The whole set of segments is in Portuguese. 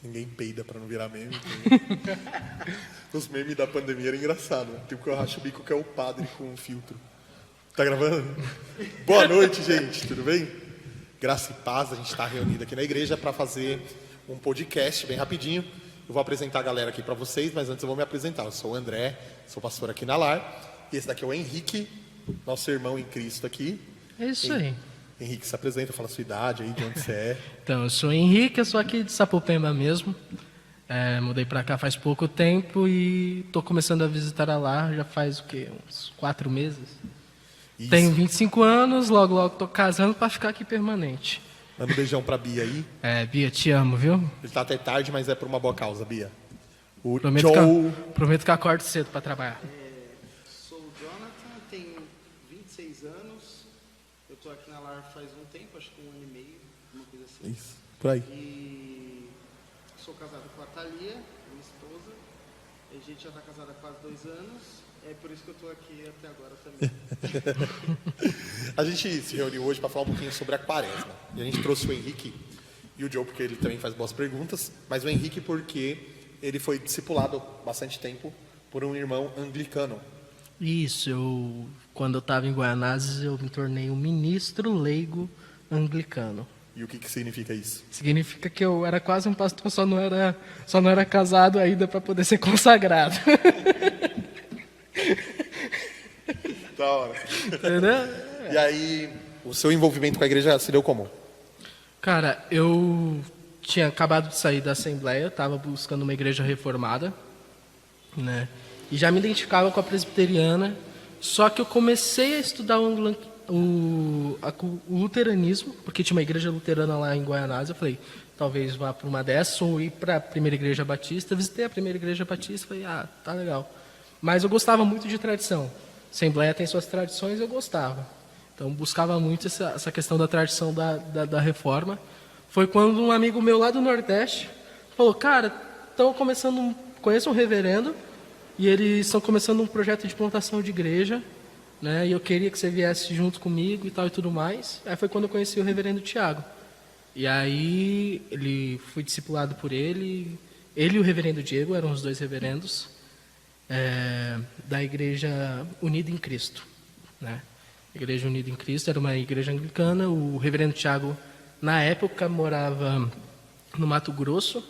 ninguém peida pra não virar meme. Os memes da pandemia eram engraçados. Né? Tipo que eu racho o bico que é o padre com um filtro. Tá gravando? Boa noite, gente. Tudo bem? Graça e paz. A gente está reunido aqui na igreja para fazer um podcast bem rapidinho. Eu vou apresentar a galera aqui para vocês, mas antes eu vou me apresentar. Eu sou o André, sou pastor aqui na Lar. E esse daqui é o Henrique, nosso irmão em Cristo aqui. É isso aí. Henrique, se apresenta, fala a sua idade aí, de onde você é. Então, eu sou o Henrique, eu sou aqui de Sapopemba mesmo. Mudei pra cá faz pouco tempo e tô começando a visitar a Lar já faz o quê? Uns 4 meses. Isso. Tenho 25 anos, logo tô casando pra ficar aqui permanente. Manda um beijão pra Bia aí. Bia, te amo, viu? Ele tá até tarde, mas é por uma boa causa, Bia. O Prometo que eu acordo cedo pra trabalhar. Sou o Jonathan, tenho 26 anos. Eu tô aqui na Lar faz um tempo, acho que 1 ano e meio, uma coisa assim. Isso, por aí. E sou casado com a Thalia, minha esposa. A gente já está casado há quase 2 anos. É por isso que eu estou aqui até agora também. A gente se reuniu hoje para falar um pouquinho sobre a quaresma. E a gente trouxe o Henrique e o Joe, porque ele também faz boas perguntas. Mas o Henrique porque ele foi discipulado bastante tempo por um irmão anglicano. Isso, quando eu estava em Guaianazes, eu me tornei um ministro leigo anglicano. E o que significa isso? Significa que eu era quase um pastor, só não era casado ainda para poder ser consagrado. Da hora. Entendeu? E aí, o seu envolvimento com a igreja se deu como? Cara, eu tinha acabado de sair da Assembleia, estava buscando uma igreja reformada, né? E já me identificava com a presbiteriana, só que eu comecei a estudar o luteranismo, porque tinha uma igreja luterana lá em Guaianazes. Eu falei, talvez vá para uma dessas ou ir para a primeira igreja batista. Visitei a primeira igreja batista, falei, tá legal. Mas eu gostava muito de tradição. A Assembleia tem suas tradições, eu gostava. Então buscava muito essa questão da tradição da reforma. Foi quando um amigo meu lá do Nordeste falou, cara, conheço um reverendo e eles estão começando um projeto de plantação de igreja, né? E eu queria que você viesse junto comigo e tal e tudo mais. Aí foi quando eu conheci o reverendo Tiago. E aí ele fui discipulado por ele e o reverendo Diego eram os 2 reverendos da Igreja Unida em Cristo, né? A Igreja Unida em Cristo era uma igreja anglicana. O reverendo Tiago, na época, morava no Mato Grosso,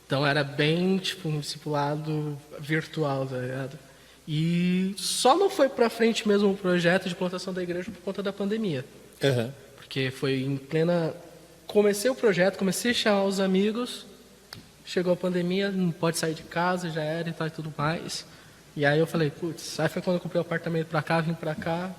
então era bem tipo um discipulado virtual, tá ligado? E só não foi para frente mesmo o projeto de plantação da igreja por conta da pandemia. Uhum. Porque foi em plena... Comecei o projeto, comecei a chamar os amigos, chegou a pandemia, não pode sair de casa, já era e tal e tudo mais. E aí eu falei, putz, aí foi quando eu comprei o apartamento para cá, vim para cá.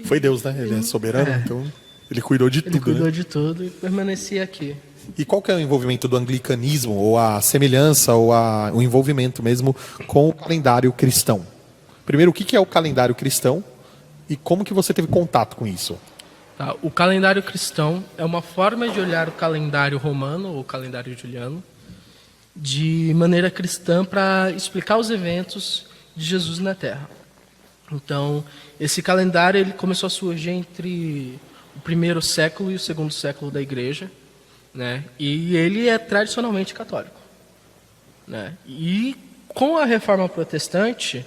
Foi Deus, né? Ele é soberano, então ele cuidou de tudo. Ele cuidou né? de tudo e permaneci aqui. E qual que é o envolvimento do anglicanismo, ou a semelhança, ou o envolvimento mesmo com o calendário cristão? Primeiro, o que é o calendário cristão e como que você teve contato com isso? Tá, o calendário cristão é uma forma de olhar o calendário romano, ou calendário juliano, de maneira cristã para explicar os eventos de Jesus na Terra. Então, esse calendário ele começou a surgir entre o 1º século e o 2º século da Igreja, né? E ele é tradicionalmente católico, né? E com a Reforma Protestante,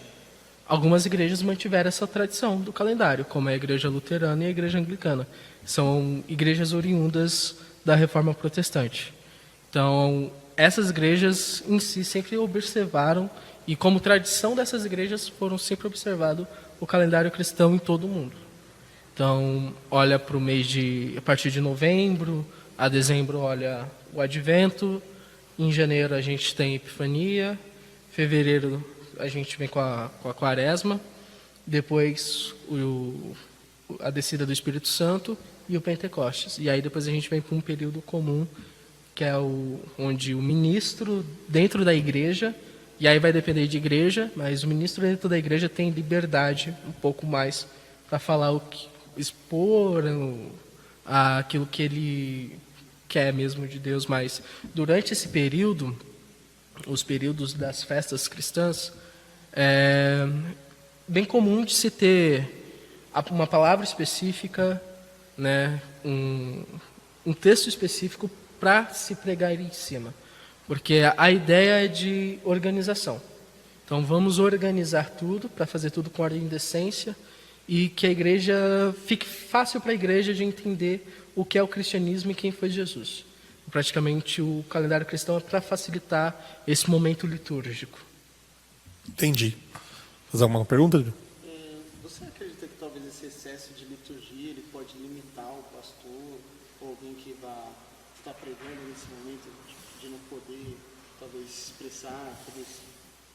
algumas igrejas mantiveram essa tradição do calendário, como a Igreja Luterana e a Igreja Anglicana. São igrejas oriundas da Reforma Protestante. Então, essas igrejas em si sempre observaram, e como tradição dessas igrejas foram sempre observado o calendário cristão em todo o mundo. Então, olha para o mês a partir de novembro, a dezembro olha o Advento, em janeiro a gente tem Epifania, fevereiro a gente vem com a Quaresma, depois a descida do Espírito Santo e o Pentecostes. E aí depois a gente vem para um período comum, que é onde o ministro dentro da igreja, e aí vai depender de igreja, mas o ministro dentro da igreja tem liberdade um pouco mais para falar expor aquilo que ele quer mesmo de Deus. Mas durante esse período, os períodos das festas cristãs, é bem comum de se ter uma palavra específica, né, um texto específico para se pregar em cima. Porque a ideia é de organização. Então vamos organizar tudo para fazer tudo com ordem e decência e que a igreja fique fácil para a igreja de entender o que é o cristianismo e quem foi Jesus. Praticamente o calendário cristão é para facilitar esse momento litúrgico. Entendi. Fazer alguma pergunta, Júlio? Você acredita que talvez esse excesso de liturgia ele pode limitar o pastor ou alguém que vai estar pregando nesse momento de não poder talvez se expressar, poder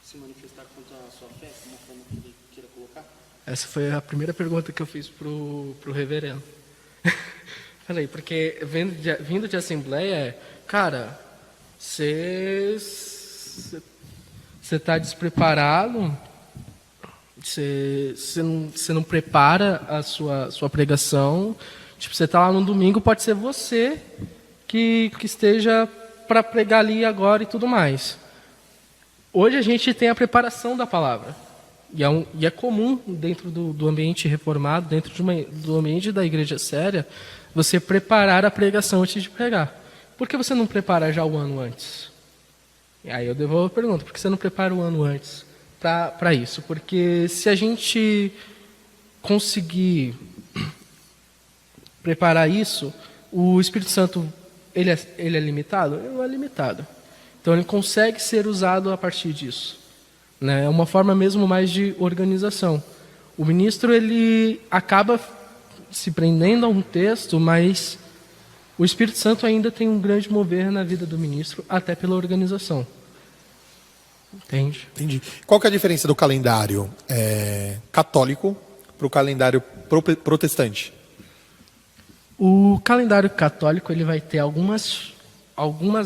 se manifestar contra a sua fé, de uma forma que ele queira colocar? Essa foi a primeira pergunta que eu fiz pro reverendo. Falei, porque vindo de assembleia, cara, você está despreparado, você não prepara a sua pregação. Tipo, você está lá no domingo, pode ser você que esteja para pregar ali agora e tudo mais. Hoje a gente tem a preparação da palavra. E é comum dentro do ambiente reformado, dentro do ambiente da igreja séria, você preparar a pregação antes de pregar. Por que você não prepara já o ano antes? E aí eu devolvo a pergunta, por que você não prepara o ano antes para isso? Porque se a gente conseguir preparar isso, o Espírito Santo ele é limitado? Ele não é limitado. Então ele consegue ser usado a partir disso. É uma forma mesmo mais de organização. O ministro ele acaba se prendendo a um texto, mas o Espírito Santo ainda tem um grande mover na vida do ministro, até pela organização. Entende? Entendi. Qual que é a diferença do calendário católico para o calendário protestante? O calendário católico ele vai ter algumas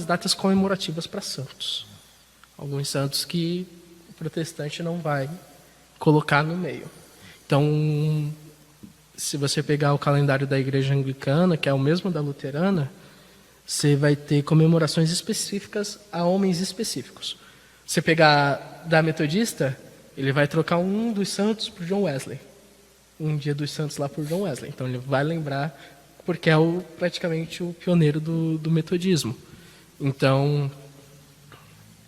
datas comemorativas para santos. Alguns santos que o protestante não vai colocar no meio. Então, se você pegar o calendário da igreja anglicana, que é o mesmo da luterana, você vai ter comemorações específicas a homens específicos. Você pegar da metodista, ele vai trocar um dos santos por John Wesley. Um dia dos santos lá por John Wesley. Então ele vai lembrar, porque é praticamente o pioneiro do metodismo. Então,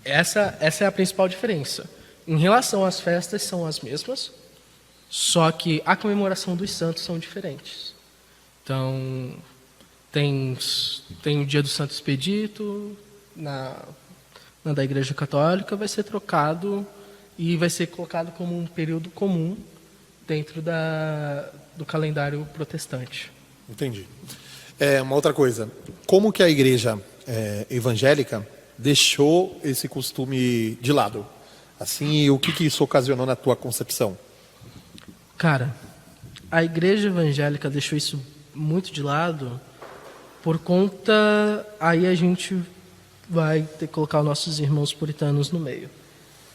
essa é a principal diferença. Em relação às festas, são as mesmas, só que a comemoração dos santos são diferentes. Então, tem o dia do Santo Expedito, na da Igreja Católica, vai ser trocado e vai ser colocado como um período comum dentro do calendário protestante. Entendi. Uma outra coisa, como que a igreja evangélica deixou esse costume de lado? Assim, o que isso ocasionou na tua concepção? Cara, a igreja evangélica deixou isso muito de lado por conta... Aí a gente vai ter que colocar os nossos irmãos puritanos no meio.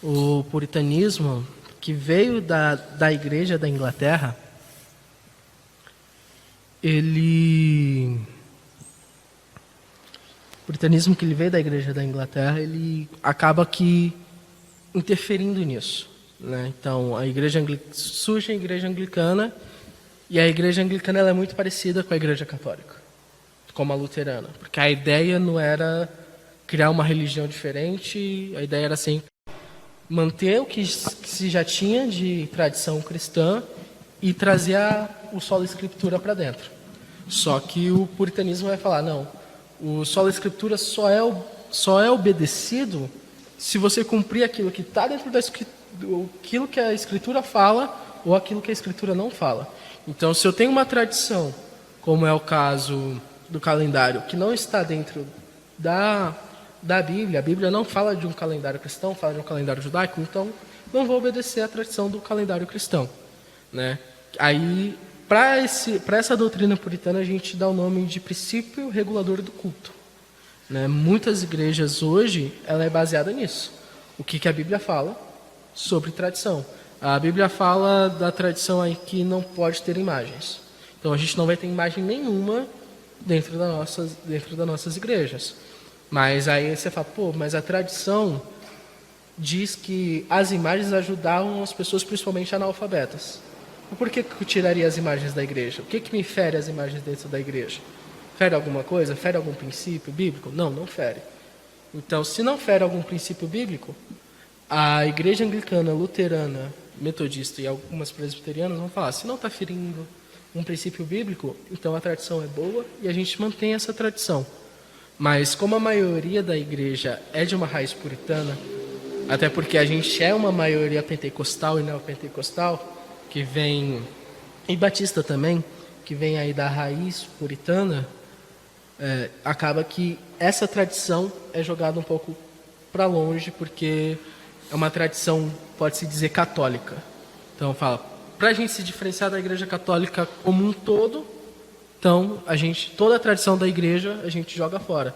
O puritanismo, que veio da igreja da Inglaterra, o puritanismo que ele veio da igreja da Inglaterra, ele acaba que interferindo nisso. Então, surge a igreja anglicana, e a igreja anglicana ela é muito parecida com a igreja católica, como a luterana, porque a ideia não era criar uma religião diferente, a ideia era sempre manter o que se já tinha de tradição cristã e trazer o sola escritura para dentro. Só que o puritanismo vai falar, não, o sola escritura só é obedecido se você cumprir aquilo que está dentro aquilo que a Escritura fala ou aquilo que a Escritura não fala. Então, se eu tenho uma tradição, como é o caso do calendário, que não está dentro da Bíblia, a Bíblia não fala de um calendário cristão, fala de um calendário judaico, então não vou obedecer à tradição do calendário cristão. Aí, para essa doutrina puritana, a gente dá o nome de princípio regulador do culto. Muitas igrejas hoje, ela é baseada nisso. O que a Bíblia fala sobre tradição. A Bíblia fala da tradição aí que não pode ter imagens. Então a gente não vai ter imagem nenhuma dentro das nossas igrejas. Mas aí você fala, mas a tradição diz que as imagens ajudavam as pessoas, principalmente analfabetas. Por que eu tiraria as imagens da igreja? O que me fere as imagens dentro da igreja? Fere alguma coisa? Fere algum princípio bíblico? Não fere. Então, se não fere algum princípio bíblico, a igreja anglicana, luterana, metodista e algumas presbiterianas vão falar, se não está ferindo um princípio bíblico, então a tradição é boa e a gente mantém essa tradição. Mas como a maioria da igreja é de uma raiz puritana, até porque a gente é uma maioria pentecostal e neopentecostal, que vem, e batista também, que vem aí da raiz puritana, acaba que essa tradição é jogada um pouco para longe, porque é uma tradição, pode-se dizer, católica. Então, fala, para a gente se diferenciar da igreja católica como um todo, então, toda a tradição da igreja, a gente joga fora.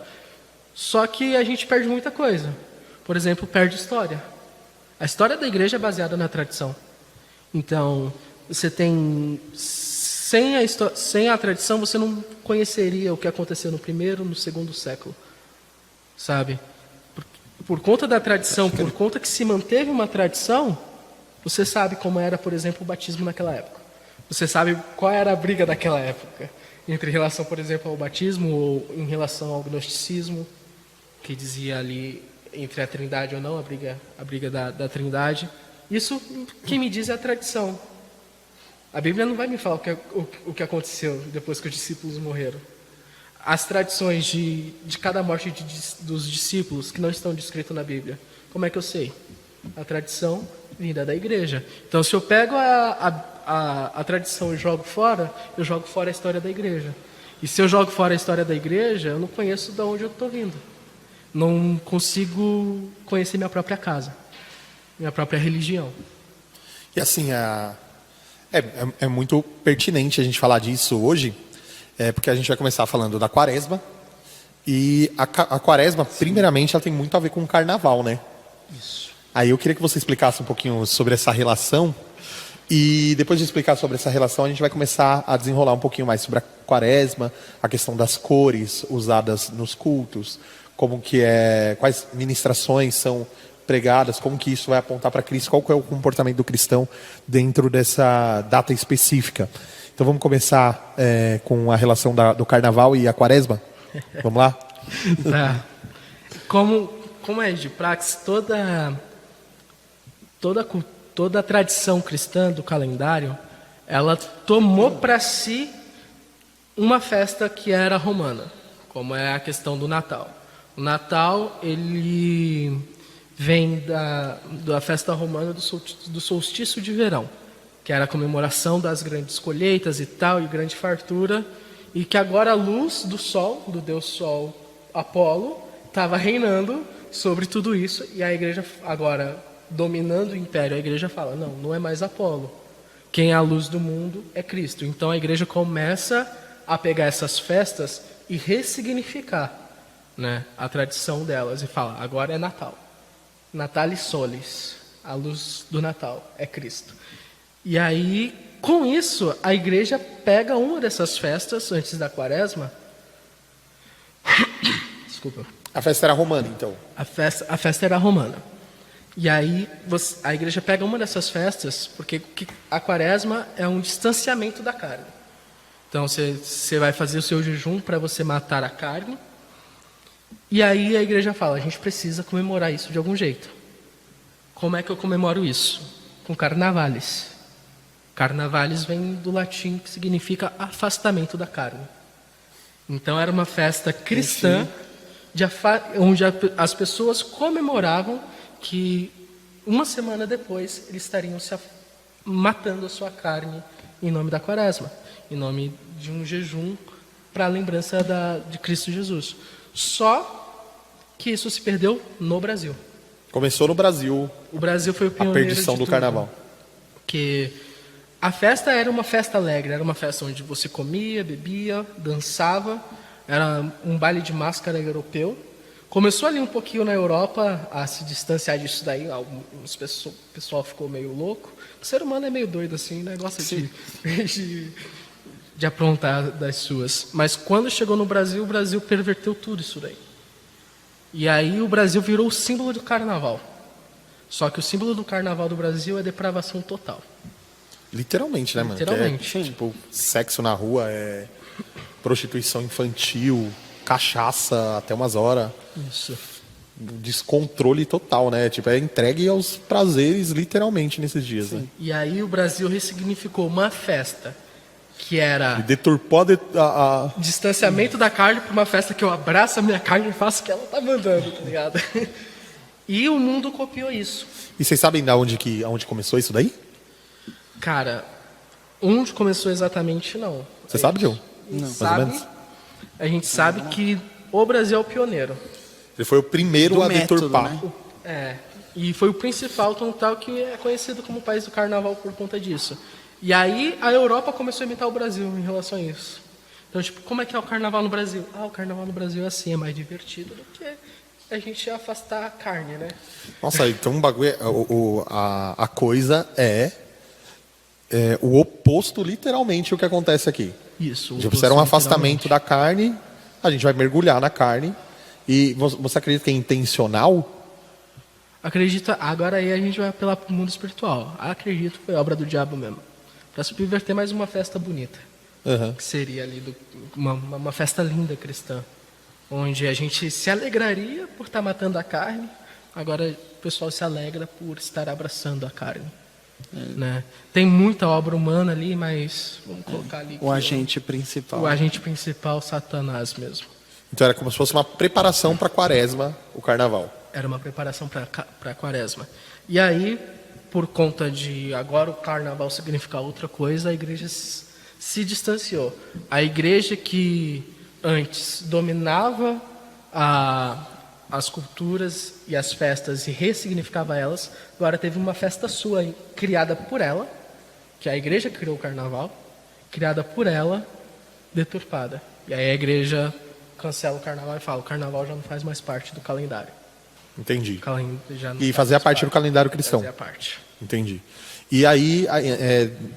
Só que a gente perde muita coisa. Por exemplo, perde história. A história da igreja é baseada na tradição. Então, você tem... Sem a tradição, você não conheceria o que aconteceu no primeiro, no segundo século. Sabe? Por conta da tradição, por conta que se manteve uma tradição, você sabe como era, por exemplo, o batismo naquela época. Você sabe qual era a briga daquela época. Entre relação, por exemplo, ao batismo ou em relação ao gnosticismo, que dizia ali entre a trindade ou não, a briga da trindade. Isso, quem me diz, é a tradição. A Bíblia não vai me falar o que aconteceu depois que os discípulos morreram. As tradições de cada morte dos discípulos que não estão descritas na Bíblia. Como é que eu sei? A tradição vinda da igreja. Então, se eu pego a tradição e jogo fora, eu jogo fora a história da igreja. E se eu jogo fora a história da igreja, eu não conheço de onde eu estou vindo. Não consigo conhecer minha própria casa, minha própria religião. E assim, é muito pertinente a gente falar disso hoje, porque a gente vai começar falando da quaresma. E a quaresma, primeiramente, ela tem muito a ver com o carnaval, né? Isso. Aí eu queria que você explicasse um pouquinho sobre essa relação. E depois de explicar sobre essa relação, a gente vai começar a desenrolar um pouquinho mais sobre a quaresma, a questão das cores usadas nos cultos, como que quais ministrações são pregadas, como que isso vai apontar para Cristo, qual que é o comportamento do cristão dentro dessa data específica. Então vamos começar com a relação do carnaval e a quaresma? Vamos lá? Tá. Como é de praxe, toda a tradição cristã do calendário, ela tomou para si uma festa que era romana, como é a questão do Natal. O Natal, ele vem da festa romana do solstício de verão, que era a comemoração das grandes colheitas e tal, e grande fartura, e que agora a luz do sol, do deus sol Apolo, estava reinando sobre tudo isso, e a igreja agora, dominando o império, a igreja fala, não é mais Apolo. Quem é a luz do mundo é Cristo. Então a igreja começa a pegar essas festas e ressignificar, né, a tradição delas e fala, agora é Natal. Natalis Solis, a luz do Natal, é Cristo. E aí, com isso, a igreja pega uma dessas festas, antes da quaresma. Desculpa. A festa era romana, então? A festa era romana. E aí, a igreja pega uma dessas festas, porque a quaresma é um distanciamento da carne. Então, você vai fazer o seu jejum para você matar a carne. E aí a igreja fala, a gente precisa comemorar isso de algum jeito. Como é que eu comemoro isso? Com carnavales. Carnavales vem do latim, que significa afastamento da carne. Então era uma festa cristã, onde as pessoas comemoravam que uma semana depois eles estariam matando a sua carne em nome da quaresma, em nome de um jejum para a lembrança de Cristo Jesus. Só que isso se perdeu no Brasil. Começou no Brasil. O Brasil foi o pioneiro a perdição do carnaval. Que a festa era uma festa alegre, era uma festa onde você comia, bebia, dançava, era um baile de máscara europeu. Começou ali um pouquinho na Europa a se distanciar disso daí, o pessoal ficou meio louco. O ser humano é meio doido assim, né? Gosta de aprontar das suas. Mas quando chegou no Brasil, o Brasil perverteu tudo isso daí. E aí o Brasil virou o símbolo do carnaval. Só que o símbolo do carnaval do Brasil é depravação total. Literalmente, né, mano? Literalmente. Tipo, sexo na rua, prostituição infantil, cachaça até umas horas. Isso. descontrole total, né? Tipo, é entregue aos prazeres, literalmente, nesses dias, né? E aí o Brasil ressignificou uma festa que era E deturpou a... distanciamento da carne para uma festa que eu abraço a minha carne e faço o que ela tá mandando, tá ligado? E o mundo copiou isso. E vocês sabem de aonde começou isso daí? Cara, onde começou exatamente, não. Você sabe, João? Não. Mais ou menos? A gente sabe que o Brasil é o pioneiro. Ele foi o primeiro Do a método, deturpar. né? É. E foi o principal, tão tal que é conhecido como país do carnaval por conta disso. E aí a Europa começou a imitar o Brasil em relação a isso. Então, tipo, como é que é o carnaval no Brasil? Ah, o carnaval no Brasil é assim, é mais divertido do que a gente afastar a carne, né? Nossa, então o bagulho, a coisa é o oposto, literalmente, o que acontece aqui. Isso. Tipo, se era um afastamento da carne, a gente vai mergulhar na carne. E você acredita que é intencional? Acredita, agora aí a gente vai apelar para o mundo espiritual. Acredito que foi obra do diabo mesmo. Para subverter mais uma festa bonita. Uhum. Que seria ali uma festa linda cristã. Onde a gente se alegraria por estar matando a carne. Agora o pessoal se alegra por estar abraçando a carne. Né? Tem muita obra humana ali, mas vamos colocar ali O agente principal. o agente principal, Satanás mesmo. Então era como se fosse uma preparação para a quaresma, o carnaval. Era uma preparação para a quaresma. E aí, por conta de agora o carnaval significar outra coisa, a igreja se distanciou. A igreja que antes dominava as culturas e as festas e ressignificava elas, agora teve uma festa sua criada por ela, que a igreja criou o carnaval, criada por ela, deturpada. E aí a igreja cancela o carnaval e fala: o carnaval já não faz mais parte do calendário. Entendi. Já não E faz fazia mais parte do calendário cristão. Fazia parte. Entendi. E aí,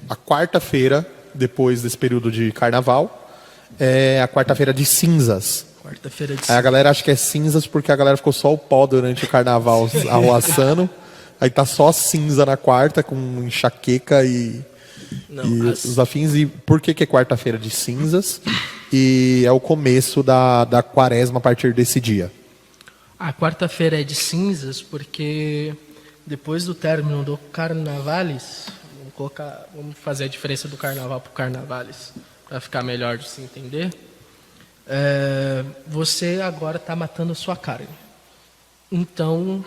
a quarta-feira, depois desse período de carnaval, é a quarta-feira de cinzas. Quarta-feira de Aí a galera acha que é cinzas porque a galera ficou só o pó durante o carnaval arruaçando. Aí tá só cinza na quarta, com enxaqueca e os afins. E por que é quarta-feira de cinzas? E é o começo da quaresma a partir desse dia. A quarta-feira é de porque depois do término do Carnavales, vamos fazer a diferença do carnaval para o Carnavales, para ficar melhor de se entender. Você agora está matando a sua carne. Então,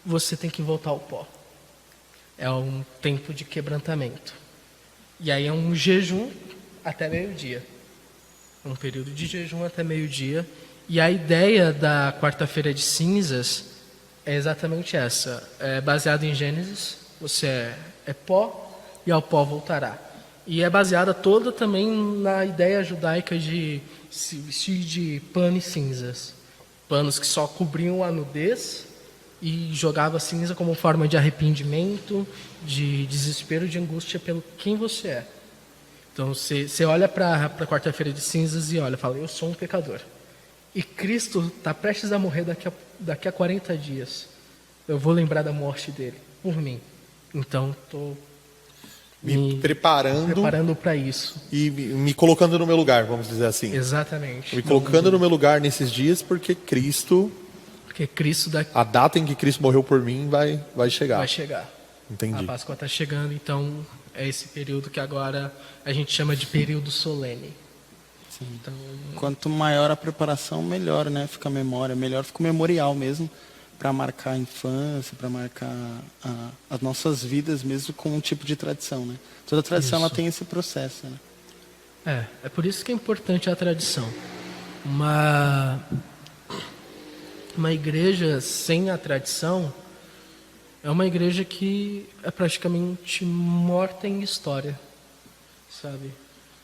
você tem que voltar ao pó. É um tempo de quebrantamento. E aí é um jejum até meio-dia. Um período de jejum até meio-dia. E a ideia da quarta-feira de cinzas é exatamente essa. É baseado em Gênesis. Você é pó e ao pó voltará. E é baseada toda também na ideia judaica de se vestir de pano e cinzas. Panos que só cobriam a nudez e jogava cinza como forma de arrependimento, de desespero, de angústia pelo quem você é. Então você olha para a quarta-feira de cinzas e olha, fala: eu sou um pecador. E Cristo está prestes a morrer daqui a 40 dias. Eu vou lembrar da morte dele, por mim. Então, estou Me preparando para isso. e me colocando no meu lugar, vamos dizer assim. Exatamente. Me colocando no meu lugar nesses dias porque Cristo, Porque Cristo a data em que Cristo morreu por mim vai chegar. vai chegar. Entendi. A Páscoa está chegando, então é esse período que agora a gente chama de período solene. Sim. Então, Quanto maior a preparação, melhor, né? Fica a memória, melhor fica o memorial mesmo, para marcar a infância, para marcar as nossas vidas mesmo com um tipo de tradição, né? Toda tradição ela tem esse processo, né? é por isso que é importante a tradição. Uma igreja sem a tradição é uma igreja que é praticamente morta em história, sabe?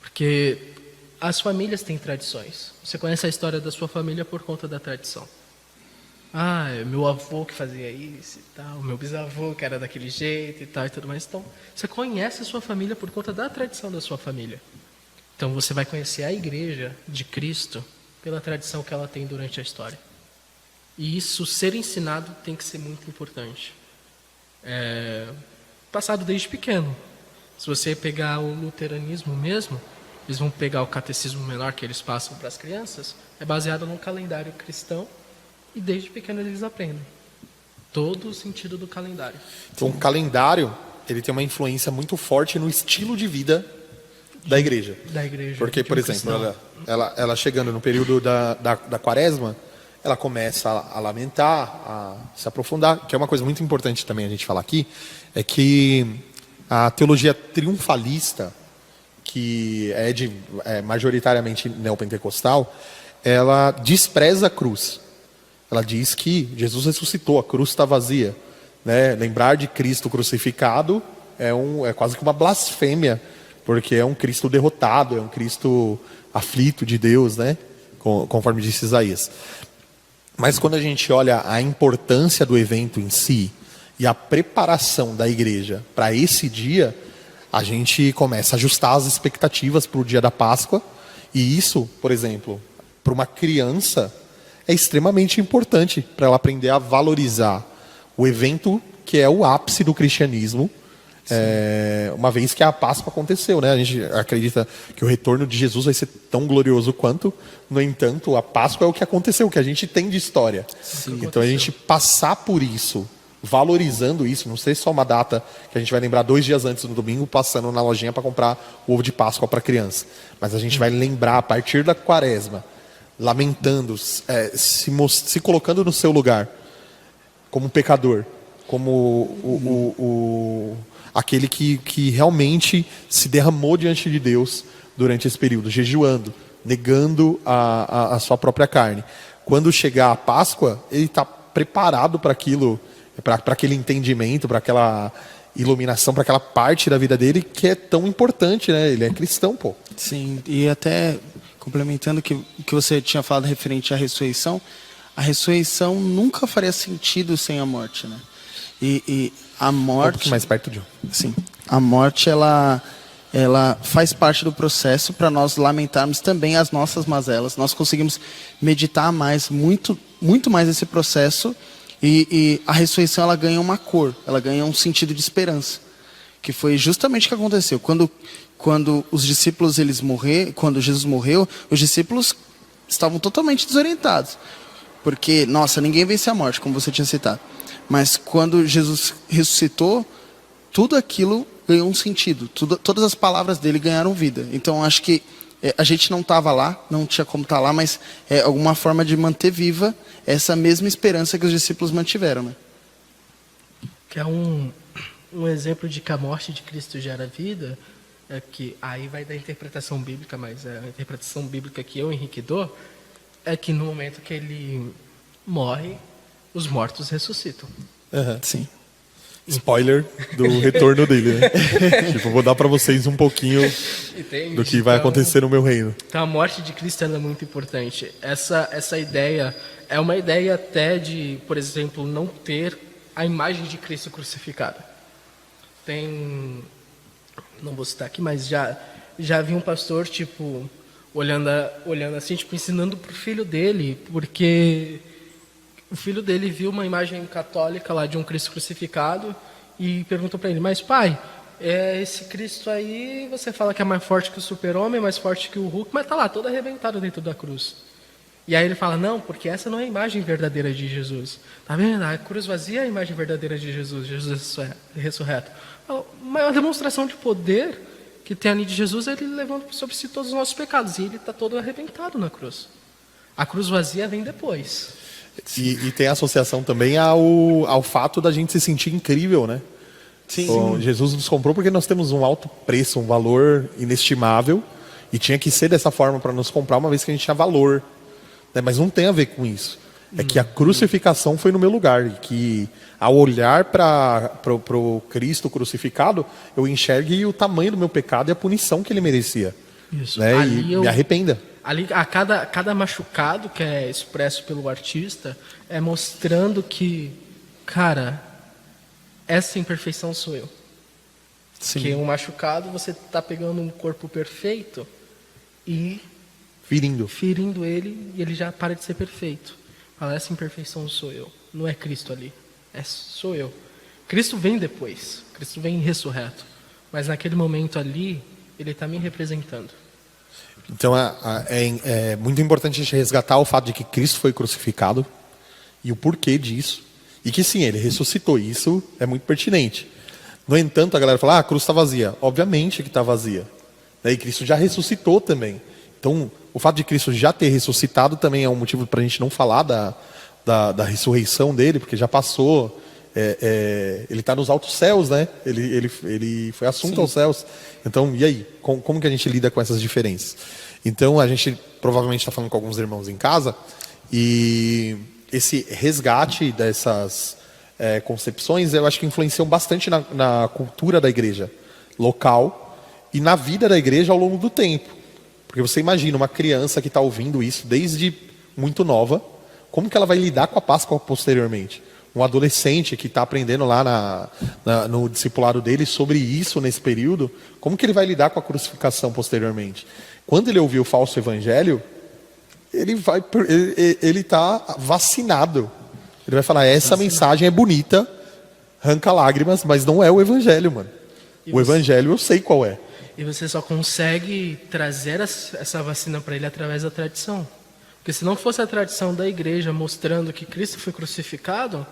Porque as famílias têm tradições. Você conhece a história da sua família por conta da tradição. É meu avô que fazia isso e tal, meu bisavô que era daquele jeito e tal e tudo mais. Então, você conhece a sua família por conta da tradição da sua família. Então, você vai conhecer a igreja de Cristo pela tradição que ela tem durante a história. E isso, ser ensinado, tem que ser muito importante. Passado desde pequeno. Se você pegar o luteranismo mesmo, eles vão pegar o catecismo menor que eles passam para as crianças, é baseado no calendário cristão, e desde pequeno eles aprendem todo o sentido do calendário. Então, o calendário, ele tem uma influência muito forte no estilo de vida da igreja. Da igreja. Porque, de por um exemplo, cristão. ela chegando no período da quaresma, ela começa a lamentar, a se aprofundar, que é uma coisa muito importante também a gente falar aqui, é que a teologia triunfalista, que é majoritariamente neopentecostal, ela despreza a cruz. Ela diz que Jesus ressuscitou, a cruz está vazia. Né? Lembrar de Cristo crucificado é quase que uma blasfêmia, porque é um Cristo derrotado, é um Cristo aflito de Deus, né? Conforme disse Isaías. Mas quando a gente olha a importância do evento em si e a preparação da igreja para esse dia, a gente começa a ajustar as expectativas para o dia da Páscoa. E isso, por exemplo, para uma criança é extremamente importante para ela aprender a valorizar o evento que é o ápice do cristianismo, uma vez que a Páscoa aconteceu, né? A gente acredita que o retorno de Jesus vai ser tão glorioso quanto, no entanto, a Páscoa é o que aconteceu, o que a gente tem de história. Então a gente passar por isso, valorizando isso, não sei só uma data que a gente vai lembrar 2 dias antes no domingo, passando na lojinha para comprar o ovo de Páscoa para a criança, mas a gente vai lembrar a partir da quaresma, lamentando, se colocando no seu lugar, como pecador, como aquele que realmente se derramou diante de Deus durante esse período, jejuando, negando a sua própria carne. Quando chegar a Páscoa, ele está preparado para aquilo, para aquele entendimento, para aquela iluminação, para aquela parte da vida dele que é tão importante, né? Ele é cristão, pô. Sim, e até complementando o que você tinha falado referente à ressurreição, a ressurreição nunca faria sentido sem a morte, né? E a morte... Um pouquinho mais perto de um. Sim, a morte, ela faz parte do processo para nós lamentarmos também as nossas mazelas. Nós conseguimos meditar mais, muito, muito mais esse processo, e a ressurreição ela ganha uma cor, ela ganha um sentido de esperança, que foi justamente o que aconteceu. Quando os discípulos quando Jesus morreu, os discípulos estavam totalmente desorientados, porque, nossa, ninguém vence a morte, como você tinha citado. Mas quando Jesus ressuscitou, tudo aquilo ganhou um sentido. Todas as palavras dele ganharam vida. Então, acho que a gente não estava lá, não tinha como estar lá, mas é alguma forma de manter viva essa mesma esperança que os discípulos mantiveram, né? Que é um exemplo de que a morte de Cristo gera vida, que aí vai da interpretação bíblica, mas a interpretação bíblica que eu, Henrique, dou, é que no momento que ele morre, os mortos ressuscitam. Sim. Spoiler do retorno dele, né? Tipo, vou dar para vocês um pouquinho Entende? do que vai Então, acontecer no meu reino. Então a morte de Cristo ela é muito importante. Essa ideia é uma ideia até de, por exemplo, não ter a imagem de Cristo crucificada. Não vou citar aqui, mas já vi um pastor tipo olhando assim, tipo ensinando pro filho dele, porque o filho dele viu uma imagem católica lá de um Cristo crucificado e perguntou para ele: mas pai, esse Cristo aí, você fala que é mais forte que o Super-Homem, mais forte que o Hulk, mas tá lá todo arrebentado dentro da cruz. E aí ele fala: não, porque essa não é a imagem verdadeira de Jesus. Tá vendo? A cruz vazia é a imagem verdadeira de Jesus, Jesus ressurreto. Uma demonstração de poder que tem ali de Jesus, ele levando sobre si todos os nossos pecados, e ele está todo arrebentado na cruz. A cruz vazia vem depois. E tem associação também ao fato da gente se sentir incrível, né? Sim. Jesus nos comprou porque nós temos um alto preço, um valor inestimável, e tinha que ser dessa forma para nos comprar, uma vez que a gente tinha valor, né? Mas não tem a ver com isso. É que a crucificação foi no meu lugar, e que ao olhar para o Cristo crucificado, eu enxergue o tamanho do meu pecado e a punição que ele merecia. Isso. Né? E me arrependa. Ali, a cada machucado que é expresso pelo artista é mostrando que, cara, essa imperfeição sou eu. Sim. Que um machucado, você está pegando um corpo perfeito e ferindo ele, e ele já para de ser perfeito. Fala: essa imperfeição sou eu. Não é Cristo ali. Sou eu. Cristo vem depois. Cristo vem ressurreto. Mas naquele momento ali, ele está me representando. Então é muito importante a gente resgatar o fato de que Cristo foi crucificado, e o porquê disso. E que sim, ele ressuscitou. Isso é muito pertinente. No entanto, a galera fala, a cruz está vazia. Obviamente que está vazia. E Cristo já ressuscitou também. Então, o fato de Cristo já ter ressuscitado também é um motivo para a gente não falar da ressurreição dele, porque já passou. Ele está nos altos céus, né? Ele foi assunto aos céus. Então, e aí? Como que a gente lida com essas diferenças? Então, a gente provavelmente está falando com alguns irmãos em casa, e esse resgate dessas concepções, eu acho que influenciam bastante na cultura da igreja local e na vida da igreja ao longo do tempo. Porque você imagina uma criança que está ouvindo isso desde muito nova, como que ela vai lidar com a Páscoa posteriormente? Um adolescente que está aprendendo lá no discipulado dele sobre isso nesse período, como que ele vai lidar com a crucificação posteriormente? Quando ele ouvir o falso evangelho, ele está vacinado. Ele vai falar, essa mensagem é bonita, arranca lágrimas, mas não é o evangelho, mano. O evangelho eu sei qual é. E você só consegue trazer essa vacina para ele através da tradição. Porque se não fosse a tradição da igreja mostrando que Cristo foi crucificado,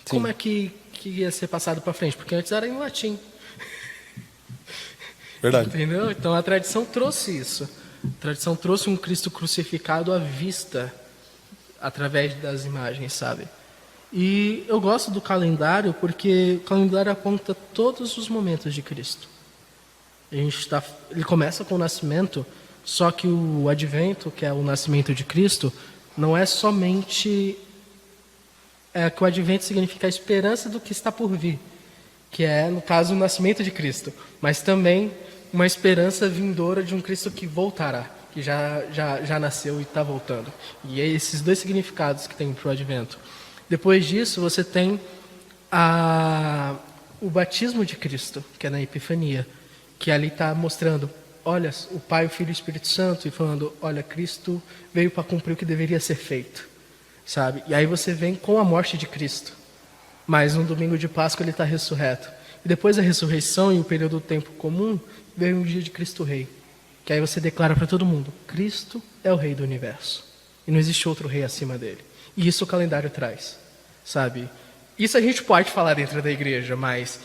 como é que ia ser passado para frente? Porque antes era em latim. Verdade. Entendeu? Então a tradição trouxe isso. A tradição trouxe um Cristo crucificado à vista, através das imagens, sabe? E eu gosto do calendário porque o calendário aponta todos os momentos de Cristo. Ele começa com o nascimento, só que o advento, que é o nascimento de Cristo, não é somente que o advento significa a esperança do que está por vir, que é, no caso, o nascimento de Cristo, mas também uma esperança vindoura de um Cristo que voltará, que já nasceu e está voltando. E é esses dois significados que tem para o advento. Depois disso, você tem o batismo de Cristo, que é na Epifania, que ali está mostrando, olha, o Pai, o Filho e o Espírito Santo, e falando, olha, Cristo veio para cumprir o que deveria ser feito, sabe? E aí você vem com a morte de Cristo, mas no domingo de Páscoa ele está ressurreto. E depois da ressurreição e o período do tempo comum, veio o dia de Cristo Rei, que aí você declara para todo mundo, Cristo é o Rei do Universo, e não existe outro rei acima dele. E isso o calendário traz, sabe? Isso a gente pode falar dentro da igreja, mas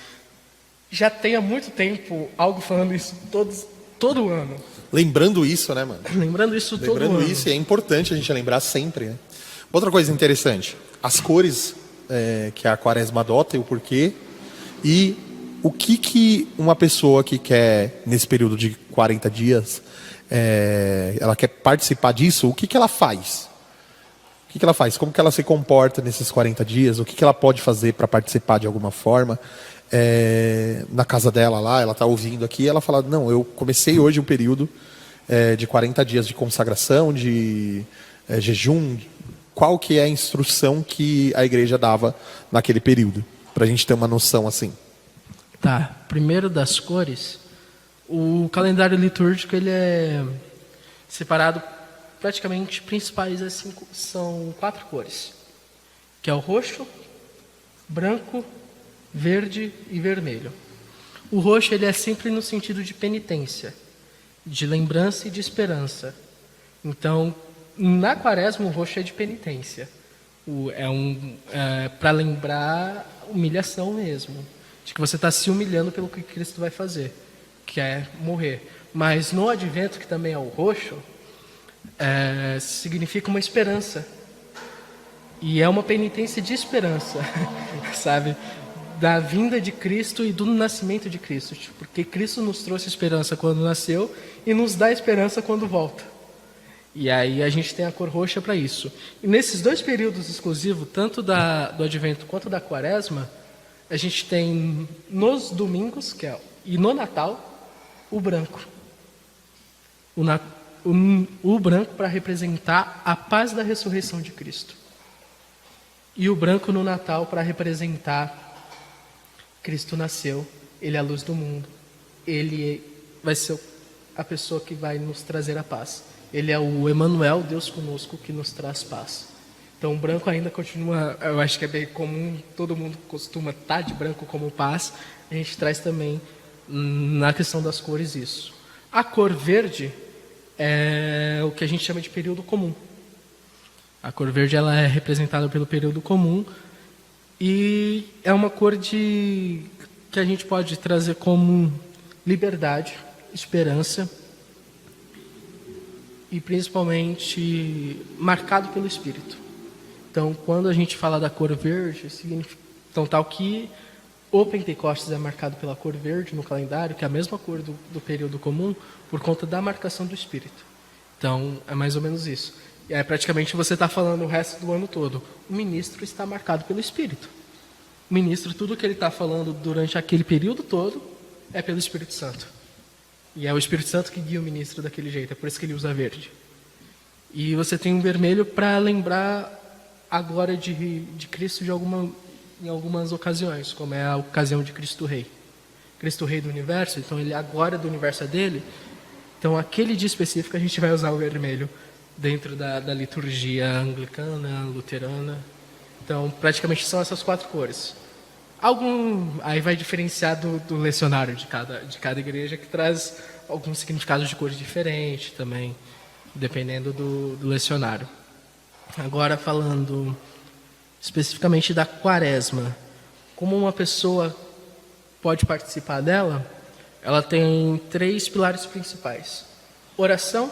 já tem há muito tempo algo falando isso todo ano. Lembrando isso, né, mano? Lembrando isso todo ano. Lembrando isso, e é importante a gente lembrar sempre, né? Outra coisa interessante, as cores que a Quaresma adota e o porquê, e o que uma pessoa que quer, nesse período de 40 dias, ela quer participar disso, o que ela faz? O que ela faz? Como que ela se comporta nesses 40 dias? O que ela pode fazer para participar de alguma forma? Na casa dela lá, ela está ouvindo aqui, ela fala, não, eu comecei hoje um período de 40 dias de consagração, de jejum. Qual que é a instrução que a igreja dava naquele período? Para a gente ter uma noção assim. Tá, primeiro das cores, o calendário litúrgico ele é separado praticamente principais assim, são 4 cores, que é o roxo, branco, verde e vermelho. O roxo ele é sempre no sentido de penitência, de lembrança e de esperança. Então, na Quaresma o roxo é de penitência, para lembrar humilhação mesmo, de que você está se humilhando pelo que Cristo vai fazer, que é morrer. Mas no Advento, que também é o roxo, significa uma esperança. E é uma penitência de esperança, sabe? Da vinda de Cristo e do nascimento de Cristo. Porque Cristo nos trouxe esperança quando nasceu e nos dá esperança quando volta. E aí a gente tem a cor roxa para isso. E nesses dois períodos exclusivos, tanto do Advento quanto da Quaresma, a gente tem nos domingos e no Natal o branco. O branco para representar a paz da ressurreição de Cristo. E o branco no Natal para representar Cristo nasceu, Ele é a luz do mundo. Ele vai ser a pessoa que vai nos trazer a paz. Ele é o Emmanuel, Deus conosco, que nos traz paz. Então o branco ainda continua, eu acho que é bem comum, todo mundo costuma estar de branco como paz. A gente traz também na questão das cores isso. A cor verde é o que a gente chama de período comum. A cor verde ela é representada pelo período comum e é uma cor que a gente pode trazer como liberdade, esperança e principalmente marcado pelo Espírito. Então, quando a gente fala da cor verde, significa então, tal que o Pentecostes é marcado pela cor verde no calendário, que é a mesma cor do período comum, por conta da marcação do Espírito. Então, é mais ou menos isso. E aí, praticamente, você está falando o resto do ano todo. O ministro está marcado pelo Espírito. O ministro, tudo que ele está falando durante aquele período todo, é pelo Espírito Santo. E é o Espírito Santo que guia o ministro daquele jeito, é por isso que ele usa verde. E você tem um vermelho para lembrar a glória de Cristo em algumas ocasiões, como é a ocasião de Cristo Rei. Cristo Rei do universo, então a glória do universo é dele. Então aquele dia específico a gente vai usar o vermelho dentro da liturgia anglicana, luterana. Então praticamente são essas 4 cores. Aí vai diferenciar do lecionário de cada igreja, que traz alguns significados de cores diferentes também, dependendo do lecionário. Agora falando especificamente da quaresma, como uma pessoa pode participar dela, ela tem 3 pilares principais: oração,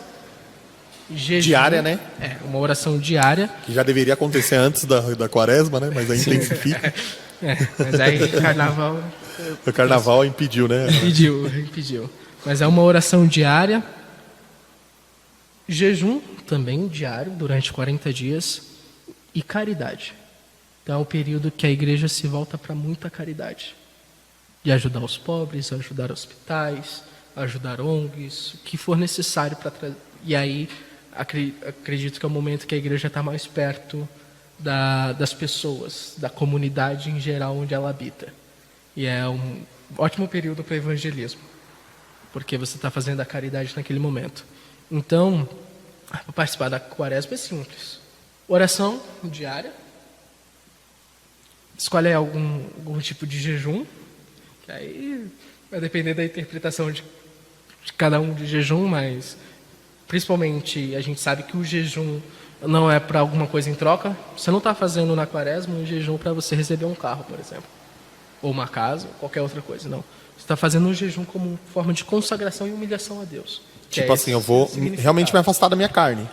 jejum, Diária, né? Uma oração diária. Que já deveria acontecer antes da quaresma, né? Mas aí intensifica. Mas aí carnaval... O carnaval impediu, né? Impediu. Mas é uma oração diária. Jejum também diário, durante 40 dias. E caridade. Então é um período que a igreja se volta para muita caridade. De ajudar os pobres, ajudar hospitais, ajudar ONGs, o que for necessário para trazer. E aí, acredito que é o momento que a igreja está mais perto das pessoas, da comunidade em geral onde ela habita. E é um ótimo período para evangelismo, porque você está fazendo a caridade naquele momento. Então, para participar da quaresma é simples. Oração diária. Escolhe algum tipo de jejum, que aí vai depender da interpretação de cada um de jejum, mas principalmente a gente sabe que o jejum não é para alguma coisa em troca. Você não está fazendo na quaresma um jejum para você receber um carro, por exemplo, ou uma casa, ou qualquer outra coisa, não. Você está fazendo um jejum como forma de consagração e humilhação a Deus. Tipo assim, eu vou realmente me afastar da minha carne.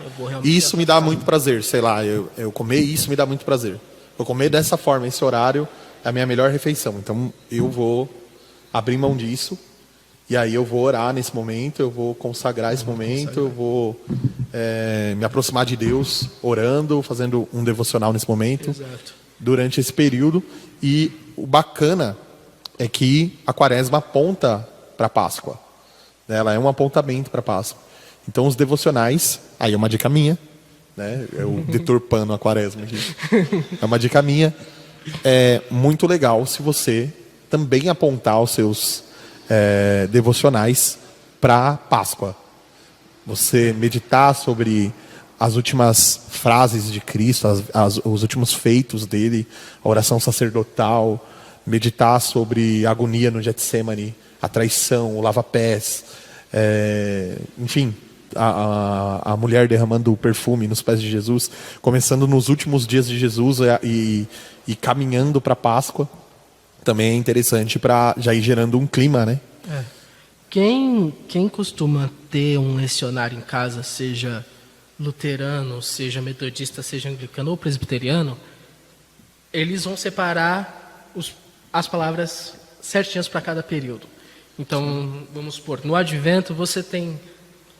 E isso me dá muito prazer, sei lá, eu comer isso me dá muito prazer. Eu comer dessa forma, esse horário, é a minha melhor refeição. Então eu vou abrir mão disso, e aí eu vou orar nesse momento, eu vou consagrar esse momento, eu vou me aproximar de Deus, orando, fazendo um devocional nesse momento. Exato. Durante esse período. E o bacana é que a quaresma aponta para a Páscoa. Ela é um apontamento para a Páscoa. Então os devocionais, aí é uma dica minha, né? Eu deturpando a quaresma aqui. É uma dica minha. É muito legal se você também apontar os seus devocionais para Páscoa. Você meditar sobre as últimas frases de Cristo, os últimos feitos dele, a oração sacerdotal, meditar sobre a agonia no Getsemane, a traição, o lava-pés, enfim, a mulher derramando o perfume nos pés de Jesus, começando nos últimos dias de Jesus e caminhando para a Páscoa, também é interessante para já ir gerando um clima, né? Quem costuma ter um lecionário em casa, seja luterano, seja metodista, seja anglicano ou presbiteriano, eles vão separar as palavras certinhas para cada período. Então, vamos supor, no Advento você tem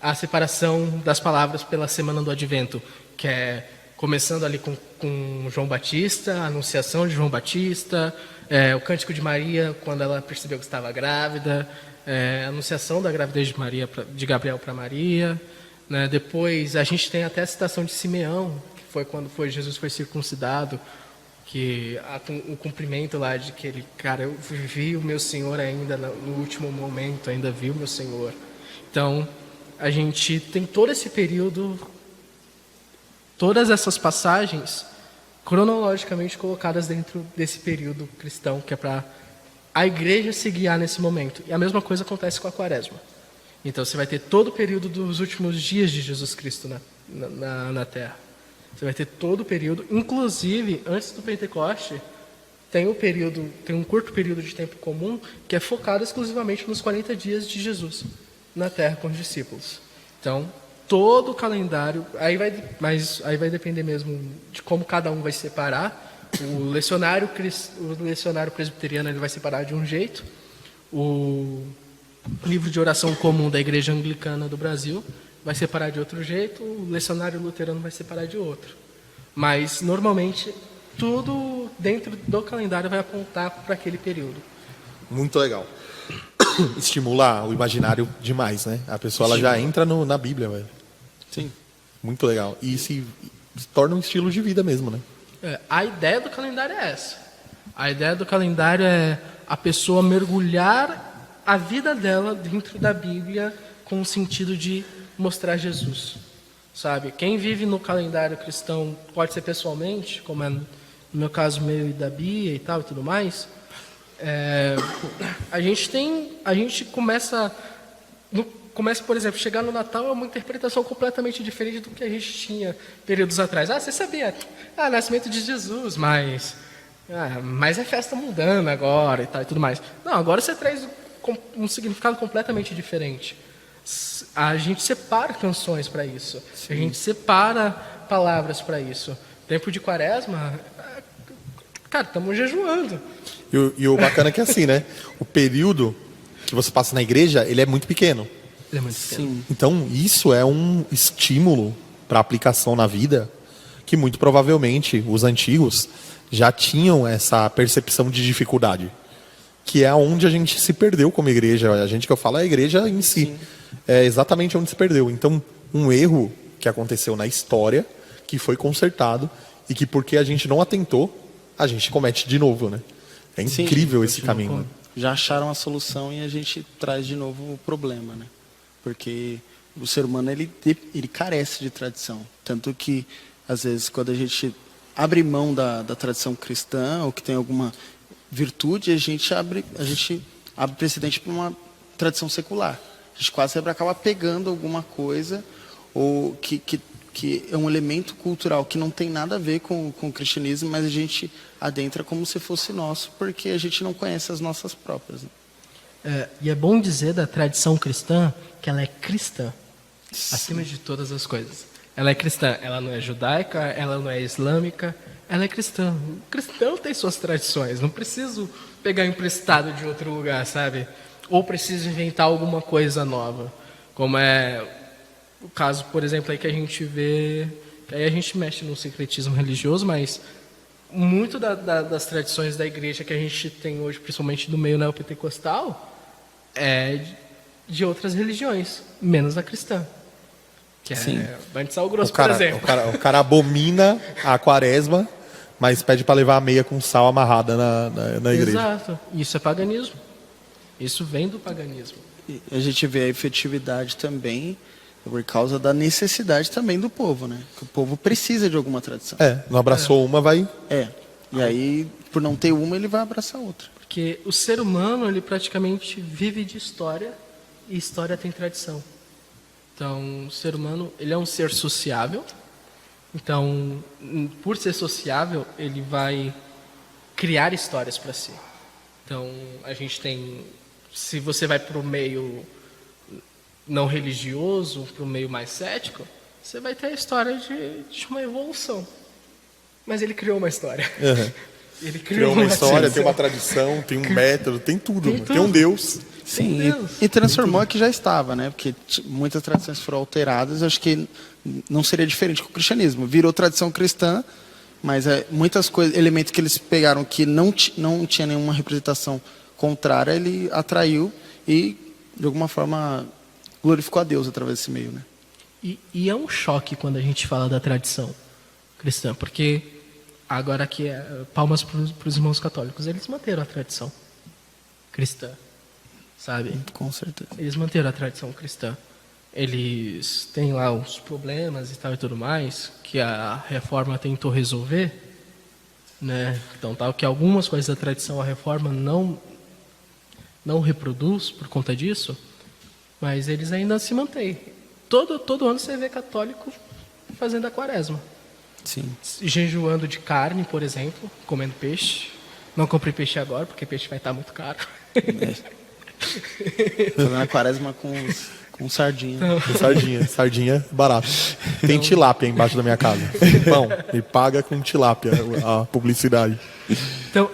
a separação das palavras pela semana do Advento, que é começando ali com João Batista, a anunciação de João Batista, o Cântico de Maria, quando ela percebeu que estava grávida, a anunciação da gravidez de Gabriel para Maria, né? Depois a gente tem até a citação de Simeão, que foi quando Jesus foi circuncidado, que o cumprimento lá de que ele, cara, eu vi o meu Senhor ainda no último momento, ainda vi o meu Senhor. Então, a gente tem todo esse período, todas essas passagens cronologicamente colocadas dentro desse período cristão, que é para a igreja se guiar nesse momento. E a mesma coisa acontece com a quaresma. Então você vai ter todo o período dos últimos dias de Jesus Cristo na Terra. Você vai ter todo o período, inclusive antes do Pentecoste, tem um curto período de tempo comum que é focado exclusivamente nos 40 dias de Jesus na Terra com os discípulos. Então, todo o calendário, aí vai depender mesmo de como cada um vai separar. O lecionário presbiteriano ele vai separar de um jeito, o livro de oração comum da Igreja Anglicana do Brasil vai separar de outro jeito, o lecionário luterano vai separar de outro. Mas, normalmente, tudo dentro do calendário vai apontar para aquele período. Muito legal. Estimula o imaginário demais, né? A pessoa ela já entra na Bíblia, velho. Sim. Muito legal. E se torna um estilo de vida mesmo, né? A ideia do calendário é essa. A ideia do calendário é a pessoa mergulhar a vida dela dentro da Bíblia com o sentido de mostrar Jesus. Sabe? Quem vive no calendário cristão pode ser pessoalmente, como é no meu caso meu e da Bia e tal e tudo mais. A gente começa, por exemplo, chegar no Natal é uma interpretação completamente diferente do que a gente tinha períodos atrás. Você sabia? Nascimento de Jesus, mas é festa mundana agora e tal e tudo mais. Não, agora você traz um significado completamente diferente. A gente separa canções para isso. Sim. A gente separa palavras para isso. Tempo de Quaresma, cara, estamos jejuando. E o bacana é que assim, né? O período que você passa na igreja, ele é muito pequeno. Ele é muito pequeno. Sim. Então, isso é um estímulo para aplicação na vida que muito provavelmente os antigos já tinham essa percepção de dificuldade. Que é onde a gente se perdeu como igreja. A gente que eu falo é a igreja em si. Sim. É exatamente onde se perdeu. Então, um erro que aconteceu na história, que foi consertado, e que porque a gente não atentou, a gente comete de novo, né? É incrível esse caminho. Né? Já acharam a solução e a gente traz de novo o problema, né? Porque o ser humano, ele carece de tradição. Tanto que, às vezes, quando a gente abre mão da tradição cristã, ou que tem alguma virtude, a gente abre precedente para uma tradição secular. A gente quase sempre acaba pegando alguma coisa ou que é um elemento cultural que não tem nada a ver com o cristianismo, mas a gente adentra como se fosse nosso, porque a gente não conhece as nossas próprias. Né? E é bom dizer da tradição cristã que ela é cristã, acima de todas as coisas. Ela é cristã, ela não é judaica, ela não é islâmica, ela é cristã. O cristão tem suas tradições, não preciso pegar emprestado de outro lugar, sabe? Ou preciso inventar alguma coisa nova. Como é o caso, por exemplo, aí que a gente vê... Aí a gente mexe no sincretismo religioso, mas muito das tradições da igreja que a gente tem hoje, principalmente do meio neopentecostal, é de outras religiões, menos a cristã. Que é banho de sal grosso, por exemplo. O cara abomina a quaresma, mas pede para levar a meia com sal amarrada na igreja. Exato. Isso é paganismo. Isso vem do paganismo. E a gente vê a efetividade também por causa da necessidade também do povo, né? Que o povo precisa de alguma tradição. Não abraçou uma, vai... E aí, por não ter uma, ele vai abraçar outra. Porque o ser humano, ele praticamente vive de história, e história tem tradição. Então, o ser humano, ele é um ser sociável. Então, por ser sociável, ele vai criar histórias para si. Então, a gente tem... Se você vai para o meio não religioso, para o meio mais cético, você vai ter a história de uma evolução. Mas ele criou uma história. Uhum. Ele criou uma história, tem uma tradição, tem um método, tem tudo. Tem um Deus. Sim, e transformou a que já estava, né? Porque muitas tradições foram alteradas. Acho que não seria diferente com o cristianismo. Virou tradição cristã, mas muitas coisas, elementos que eles pegaram que não tinha nenhuma representação contrária, ele atraiu e, de alguma forma, glorificou a Deus através desse meio, né? E é um choque quando a gente fala da tradição cristã, porque agora aqui palmas para os irmãos católicos, eles manteram a tradição cristã, sabe? Com certeza. Eles manteram a tradição cristã. Eles têm lá os problemas e tal e tudo mais, que a reforma tentou resolver, né? Então, tal que algumas coisas da tradição a reforma não reproduz por conta disso, mas eles ainda se mantêm. Todo ano você vê católico fazendo a quaresma. Sim. jejuando de carne, por exemplo, comendo peixe. Não comprei peixe agora, porque peixe vai estar muito caro. Fazendo a quaresma com sardinha. Com sardinha. Sardinha, barato. Tem tilápia embaixo da minha casa. Bom, me paga com tilápia a publicidade.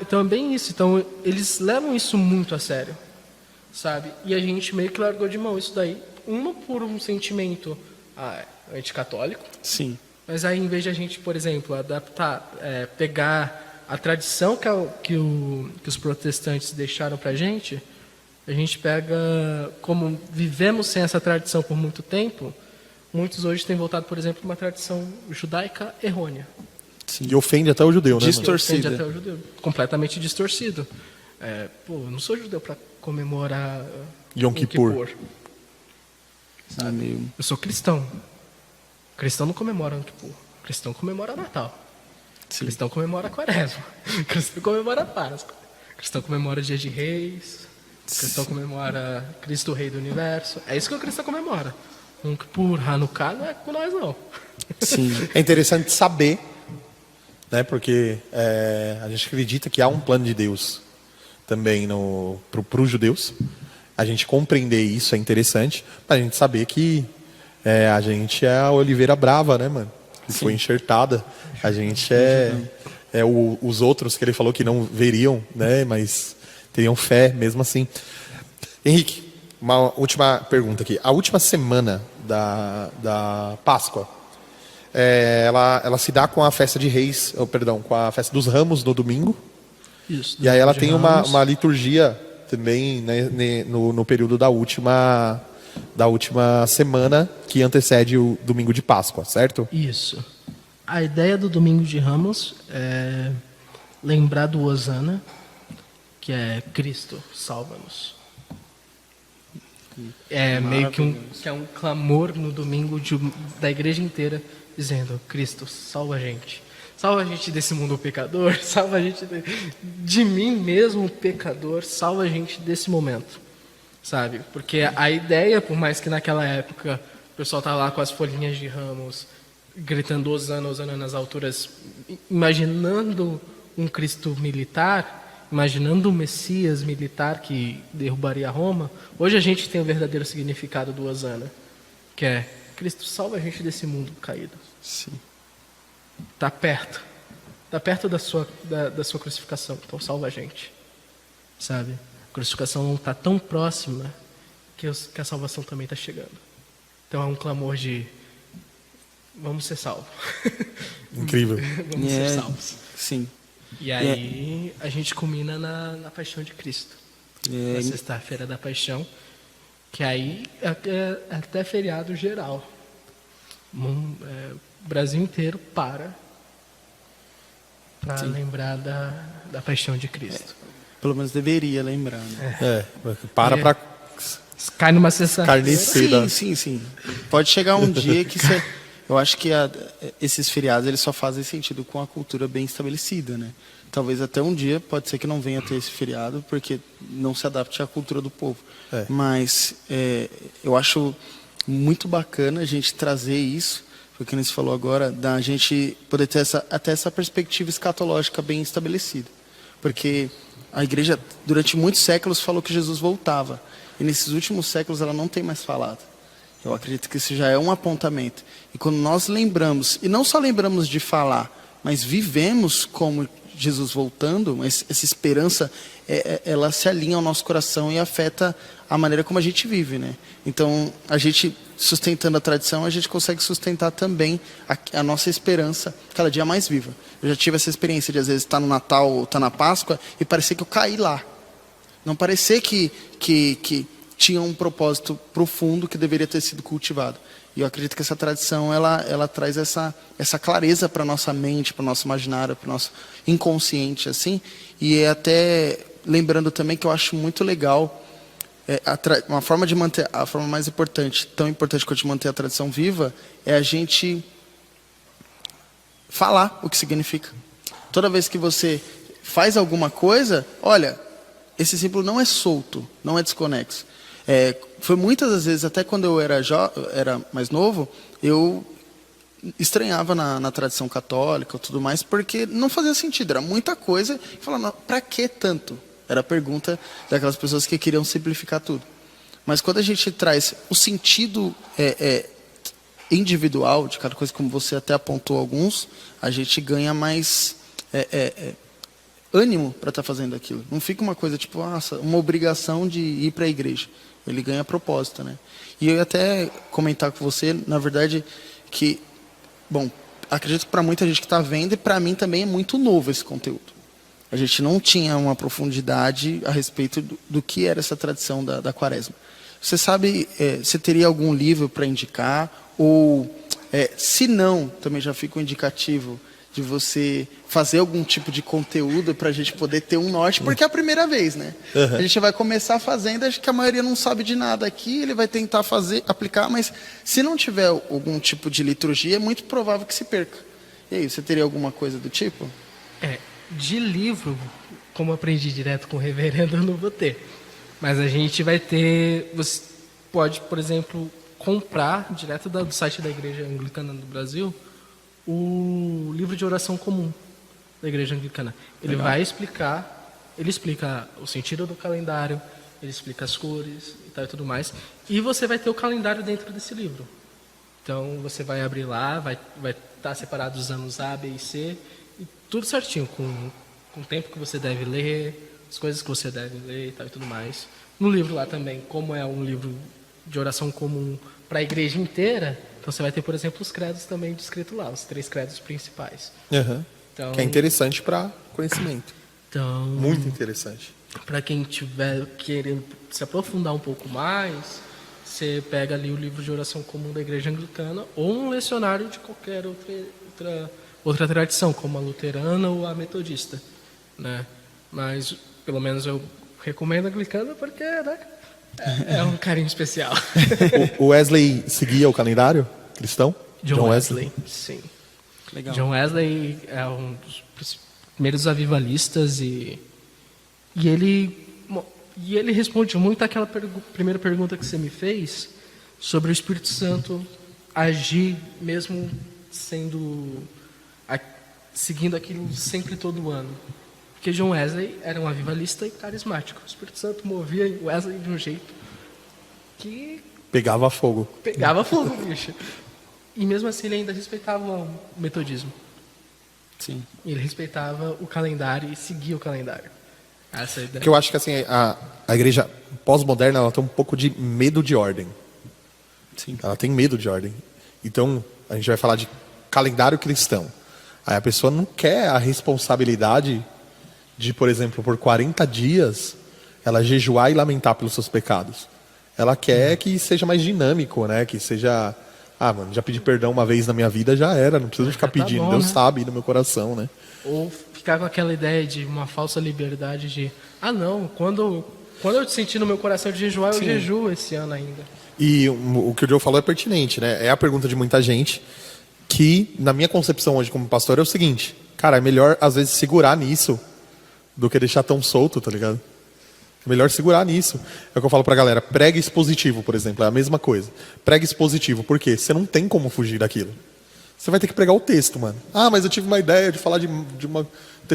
Então é bem isso. Então eles levam isso muito a sério, sabe? E a gente meio que largou de mão isso daí. Uma por um sentimento anticatólico. Sim. Mas aí, em vez de a gente, por exemplo, adaptar, pegar a tradição que os protestantes deixaram pra gente, a gente pega, como vivemos sem essa tradição por muito tempo, muitos hoje têm voltado, por exemplo, para uma tradição judaica errônea. E ofende até o judeu, né? mano? Distorcida. Ofende até o judeu. Completamente distorcido. Eu não sou judeu para comemorar Yom Kippur. Ah, meio... Eu sou cristão. Cristão não comemora Yom Kippur. Cristão comemora Natal. Cristão comemora Quaresma. Cristão comemora Páscoa. Cristão comemora Dia de Reis. Cristão comemora Cristo Rei do Universo. É isso que o cristão comemora. Yom Kippur, Hanukkah não é com nós, não. Sim. É interessante saber, né? Porque a gente acredita que há um plano de Deus também para os judeus. A gente compreender isso é interessante, para a gente saber que a gente é a oliveira brava, né, mano? Que foi enxertada. A gente os outros que ele falou que não veriam, né? Mas teriam fé mesmo assim. Henrique, uma última pergunta aqui. A última semana da Páscoa, ela se dá com a festa de Reis, com a festa dos Ramos no domingo. Isso. E aí ela de tem Ramos. uma liturgia também, né, no período da última semana que antecede o domingo de Páscoa, certo? Isso. A ideia do Domingo de Ramos é lembrar do Hosana, que é Cristo, salva-nos. É meio que um clamor no domingo da igreja inteira, dizendo: Cristo, salva a gente. Salva a gente desse mundo pecador, salva a gente de mim mesmo, pecador, salva a gente desse momento, sabe? Porque a ideia, por mais que naquela época o pessoal tá lá com as folhinhas de ramos, gritando Hosana, Hosana nas alturas, imaginando um Cristo militar, imaginando um Messias militar que derrubaria Roma, hoje a gente tem o verdadeiro significado do Hosana, que é: Cristo, salva a gente desse mundo caído. Sim. Está perto da sua crucificação, então salva a gente, sabe? A crucificação não está tão próxima que a salvação também está chegando. Então é um clamor de: vamos ser salvos. Incrível. Vamos ser salvos. Sim. E aí a gente culmina na paixão de Cristo, na sexta-feira da paixão, que aí é até feriado geral. O Brasil inteiro para lembrar da paixão de Cristo. Pelo menos deveria lembrar, né? Para Cai numa sexta-feira. carnecer. Sim. Pode chegar um dia que você... Eu acho que esses feriados eles só fazem sentido com a cultura bem estabelecida, né? Talvez até um dia pode ser que não venha ter esse feriado porque não se adapte à cultura do povo. Mas eu acho muito bacana a gente trazer isso, porque você falou agora, da gente poder ter até essa perspectiva escatológica bem estabelecida. Porque a igreja, durante muitos séculos, falou que Jesus voltava. E nesses últimos séculos ela não tem mais falado. Eu acredito que isso já é um apontamento. E quando nós lembramos, e não só lembramos de falar, mas vivemos como Jesus voltando, essa esperança, ela se alinha ao nosso coração e afeta a maneira como a gente vive, né? Então, a gente sustentando a tradição, a gente consegue sustentar também a nossa esperança cada dia mais viva. Eu já tive essa experiência de às vezes estar no Natal ou estar na Páscoa e parecer que eu caí lá. Não parecer que tinha um propósito profundo que deveria ter sido cultivado. E eu acredito que essa tradição ela traz essa clareza para nossa mente, para o nosso imaginário, para o nosso inconsciente, assim. E até lembrando também que eu acho muito legal uma forma de manter, a forma mais importante, tão importante quanto de manter a tradição viva, é a gente falar o que significa. Toda vez que você faz alguma coisa, olha, esse símbolo não é solto, não é desconexo. Foi muitas das vezes, até quando eu era mais novo, eu estranhava na tradição católica e tudo mais, porque não fazia sentido, era muita coisa. E falava, para que tanto? Era a pergunta daquelas pessoas que queriam simplificar tudo. Mas quando a gente traz o sentido individual de cada coisa, como você até apontou alguns, a gente ganha mais ânimo para estar fazendo aquilo. Não fica uma coisa tipo, nossa, uma obrigação de ir para a igreja. Ele ganha propósito, né? E eu ia até comentar com você, na verdade, que, bom, acredito que para muita gente que está vendo, e para mim também é muito novo esse conteúdo. A gente não tinha uma profundidade a respeito do que era essa tradição da quaresma. Você sabe, você teria algum livro para indicar? Ou, se não, também já fica um indicativo de você fazer algum tipo de conteúdo para a gente poder ter um norte, porque é a primeira vez, né? A gente vai começar fazendo, acho que a maioria não sabe de nada aqui, ele vai tentar aplicar, mas se não tiver algum tipo de liturgia, é muito provável que se perca. E aí, você teria alguma coisa do tipo? De livro, como eu aprendi direto com o reverendo, eu não vou ter. Mas a gente vai ter... Você pode, por exemplo, comprar direto do site da Igreja Anglicana do Brasil o livro de oração comum da Igreja Anglicana. Ele vai explicar... Ele explica o sentido do calendário, ele explica as cores e tal e tudo mais. E você vai ter o calendário dentro desse livro. Então, você vai abrir lá, vai estar separado os anos A, B e C... E tudo certinho, com o tempo que você deve ler, as coisas que você deve ler e tal e tudo mais. No livro lá também, como é um livro de oração comum para a igreja inteira, então você vai ter, por exemplo, os credos também descritos lá, os 3 credos principais. Então, que é interessante para conhecimento. Então, Muito interessante. para quem tiver querendo se aprofundar um pouco mais, você pega ali o livro de oração comum da Igreja Anglicana ou um lecionário de qualquer outra tradição, como a luterana ou a metodista, né? Mas, pelo menos, eu recomendo a anglicana porque, né, é um carinho especial. O Wesley seguia o calendário cristão? John Wesley, sim. Legal. John Wesley é um dos primeiros avivalistas e ele responde muito àquela primeira pergunta que você me fez sobre o Espírito Santo agir mesmo seguindo aquilo sempre todo ano. Porque John Wesley era um avivalista e carismático. O Espírito Santo movia Wesley de um jeito que Pegava fogo. pegava fogo, bicho. E mesmo assim ele ainda respeitava o metodismo. Sim. Ele respeitava o calendário e seguia o calendário. Essa é a ideia. Porque eu acho que assim, a igreja pós-moderna ela tem um pouco de medo de ordem. Sim. Ela tem medo de ordem. Então, a gente vai falar de calendário cristão. Aí a pessoa não quer a responsabilidade de, por exemplo, por 40 dias, ela jejuar e lamentar pelos seus pecados. Ela quer que seja mais dinâmico, né? Que seja... mano, já pedi perdão uma vez na minha vida, já era. Não preciso ficar Tá pedindo. bom, Deus né? sabe no meu coração, né? Ou ficar com aquela ideia de uma falsa liberdade de... não, quando eu sentir no meu coração de jejuar, eu jejuo esse ano ainda. E o que o Joe falou é pertinente, né? É a pergunta de muita gente que, na minha concepção hoje como pastor, é o seguinte. Cara, é melhor, às vezes, segurar nisso do que deixar tão solto, tá ligado? É melhor segurar nisso. É o que eu falo pra galera. Prega expositivo, por exemplo, é a mesma coisa. Prega expositivo, por quê? Você não tem como fugir daquilo. Você vai ter que pregar o texto, mano. Mas eu tive uma ideia de falar de uma...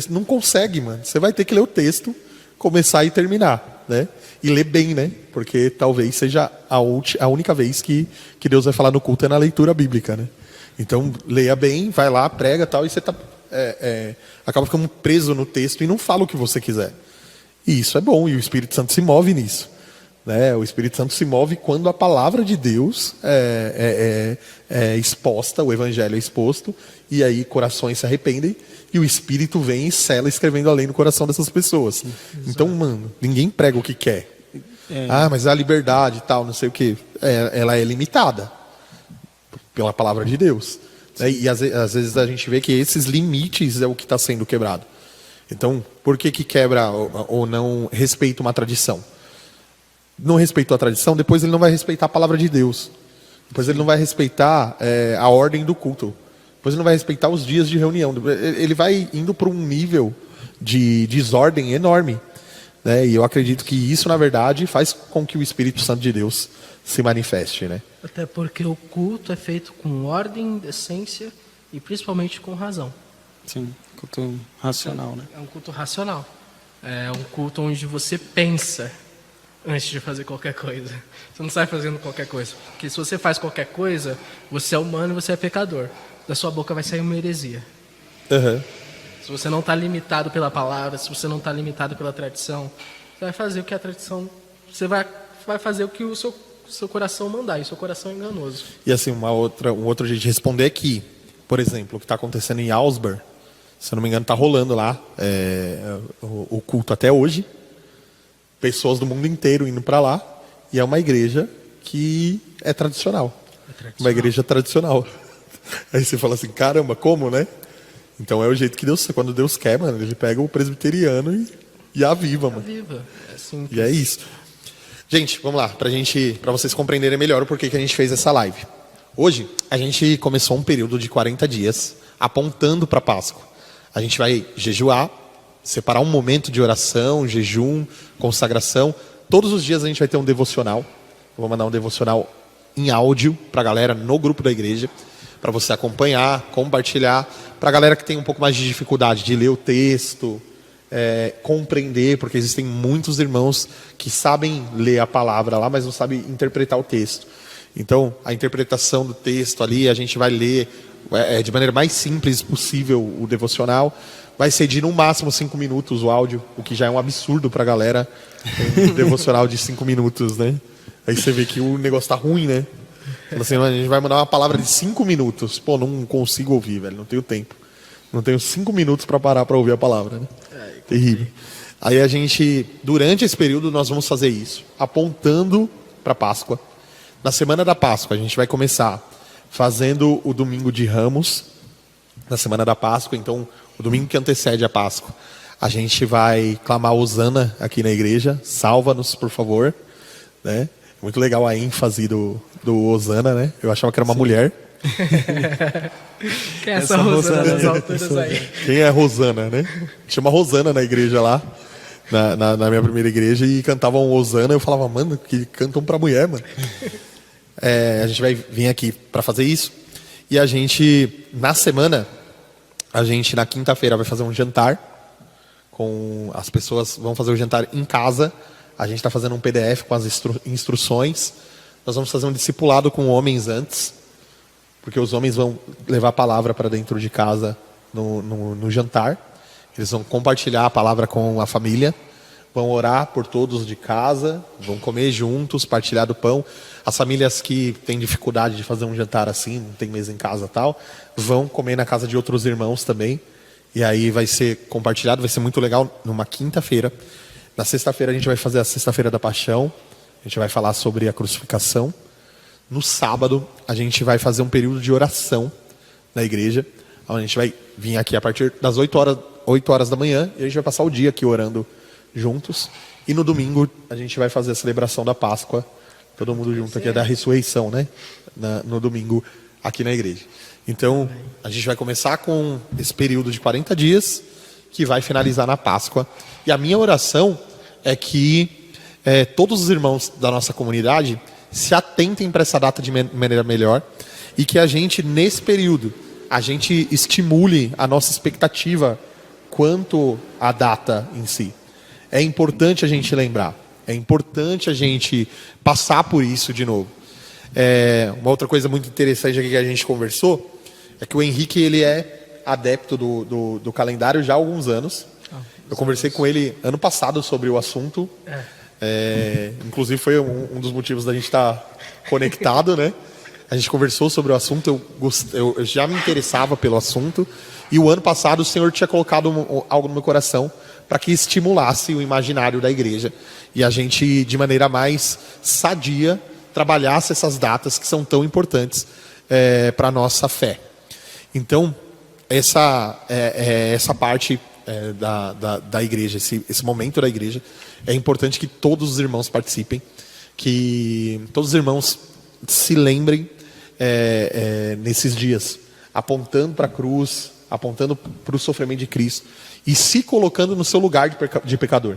Não consegue, mano. Você vai ter que ler o texto, começar e terminar, né? E ler bem, né? Porque talvez seja a única vez que Deus vai falar no culto é na leitura bíblica, né? Então, leia bem, vai lá, prega e tal, e você acaba ficando preso no texto e não fala o que você quiser. E isso é bom, e o Espírito Santo se move nisso. Né? O Espírito Santo se move quando a palavra de Deus é exposta, o Evangelho é exposto, e aí corações se arrependem, e o Espírito vem e sela escrevendo a lei no coração dessas pessoas. Então, mano, ninguém prega o que quer. Mas a liberdade e tal, não sei o quê, ela é limitada pela palavra de Deus. E às vezes a gente vê que esses limites é o que está sendo quebrado. Então, por que quebra ou não respeita uma tradição? Não respeitou a tradição, depois ele não vai respeitar a palavra de Deus. Depois ele não vai respeitar a ordem do culto. Depois ele não vai respeitar os dias de reunião. Ele vai indo para um nível de desordem enorme. Né? E eu acredito que isso, na verdade, faz com que o Espírito Santo de Deus se manifeste, né? Até porque o culto é feito com ordem, decência e principalmente com razão. Sim, culto racional, né? É um culto racional. É um culto onde você pensa antes de fazer qualquer coisa. Você não sai fazendo qualquer coisa. Porque se você faz qualquer coisa, você é humano e você é pecador. Da sua boca vai sair uma heresia. Uhum. Se você não está limitado pela palavra, se você não está limitado pela tradição, você vai fazer o que a tradição... Você vai fazer o que o seu coração mandar. E o seu coração é enganoso. E assim, um outro jeito de responder é que, por exemplo, o que está acontecendo em Augsburg, se eu não me engano, está rolando lá o culto até hoje. Pessoas do mundo inteiro indo para lá. E é uma igreja que é tradicional. Uma igreja tradicional. Aí você fala assim, caramba, como, né? Então é o jeito que Deus... Quando Deus quer, mano, ele pega o presbiteriano e aviva, mano. Viva. É assim que... E é isso. Gente, vamos lá, para vocês compreenderem melhor o porquê que a gente fez essa live. Hoje, a gente começou um período de 40 dias apontando para a Páscoa. A gente vai jejuar, separar um momento de oração, jejum, consagração. Todos os dias a gente vai ter um devocional. Eu vou mandar um devocional em áudio para a galera no grupo da igreja, para você acompanhar, compartilhar. Para a galera que tem um pouco mais de dificuldade de ler o texto, compreender, porque existem muitos irmãos que sabem ler a palavra lá, mas não sabem interpretar o texto. Então, a interpretação do texto ali, a gente vai ler de maneira mais simples possível o devocional. Vai ser de no máximo 5 minutos o áudio, o que já é um absurdo para a galera. Um devocional de 5 minutos, né? Aí você vê que o negócio tá ruim, né? Fala assim, a gente vai mandar uma palavra de 5 minutos. Pô, não consigo ouvir, velho, não tenho tempo. Não tenho 5 minutos para parar para ouvir a palavra, né? Terrível. Aí a gente, durante esse período, nós vamos fazer isso, apontando para a Páscoa. Na semana da Páscoa, a gente vai começar fazendo o domingo de Ramos, na semana da Páscoa. Então, o domingo que antecede a Páscoa, a gente vai clamar Hosana aqui na igreja. Salva-nos, por favor. Né? Muito legal a ênfase do Hosana, né? Eu achava que era uma mulher. Quem é essa Rosana das alturas aí? Quem é Rosana, né? Chama Rosana na igreja lá, na minha primeira igreja, e cantavam Hosana. Eu falava, mano, que cantam pra mulher, mano. A gente vai vir aqui para fazer isso. E a gente, na semana, na quinta-feira, vai fazer um jantar. As pessoas vão fazer o jantar em casa. A gente está fazendo um PDF com as instruções. Nós vamos fazer um discipulado com homens antes, porque os homens vão levar a palavra para dentro de casa no jantar. Eles vão compartilhar a palavra com a família, vão orar por todos de casa, vão comer juntos, partilhar do pão. As famílias que têm dificuldade de fazer um jantar assim, não tem mesa em casa e tal, vão comer na casa de outros irmãos também. E aí vai ser compartilhado, vai ser muito legal numa quinta-feira. Na sexta-feira a gente vai fazer a Sexta-feira da Paixão, a gente vai falar sobre a crucificação. No sábado a gente vai fazer um período de oração na igreja, onde a gente vai vir aqui a partir das 8 horas da manhã, e a gente vai passar o dia aqui orando juntos. E no domingo a gente vai fazer a celebração da Páscoa, todo mundo junto aqui, da ressurreição, né? No domingo aqui na igreja. Então a gente vai começar com esse período de 40 dias, que vai finalizar na Páscoa. E a minha oração é que todos os irmãos da nossa comunidade se atentem para essa data de maneira melhor, e que a gente, nesse período, a gente estimule a nossa expectativa quanto à data em si. É importante a gente lembrar, é importante a gente passar por isso de novo. Uma outra coisa muito interessante aqui que a gente conversou é que o Henrique, ele é adepto do calendário já há alguns anos. Eu conversei com ele ano passado sobre o assunto. Inclusive foi um dos motivos da gente estar conectado, né? A gente conversou sobre o assunto, eu já me interessava pelo assunto, e o ano passado o Senhor tinha colocado algo no meu coração para que estimulasse o imaginário da igreja, e a gente, de maneira mais sadia, trabalhasse essas datas que são tão importantes para a nossa fé. Então, essa parte da igreja, esse momento da igreja, é importante que todos os irmãos participem, que todos os irmãos se lembrem nesses dias, apontando para a cruz, apontando para o sofrimento de Cristo, e se colocando no seu lugar de pecador.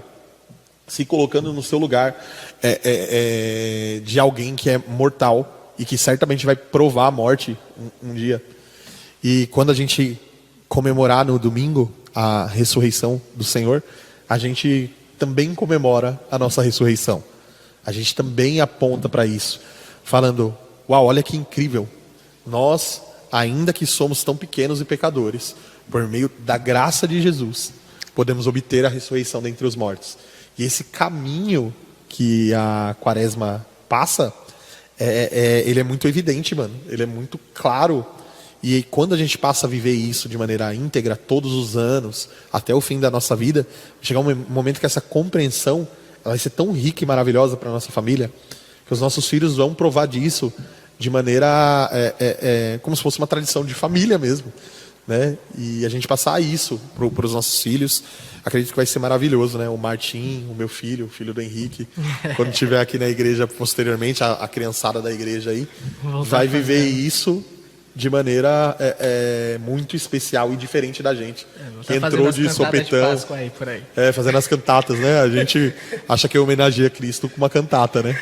se colocando no seu lugar de alguém que é mortal e que certamente vai provar a morte um dia. E quando a gente comemorar no domingo a ressurreição do Senhor, a gente também comemora a nossa ressurreição. A gente também aponta para isso, falando, uau, olha que incrível. Nós, ainda que somos tão pequenos e pecadores, por meio da graça de Jesus, podemos obter a ressurreição dentre os mortos. E esse caminho que a Quaresma passa, ele é muito evidente, mano. Ele é muito claro. E quando a gente passa a viver isso de maneira íntegra, todos os anos, até o fim da nossa vida, chegar um momento que essa compreensão ela vai ser tão rica e maravilhosa para a nossa família, que os nossos filhos vão provar disso de maneira como se fosse uma tradição de família mesmo, né? E a gente passar isso para os nossos filhos, acredito que vai ser maravilhoso, né? O Martim, o meu filho, o filho do Henrique, quando estiver aqui na igreja posteriormente, a criançada da igreja aí, vai viver isso de maneira muito especial e diferente da gente, que entrou de sopetão, fazendo as cantatas, né? A gente acha que homenageia Cristo com uma cantata, né?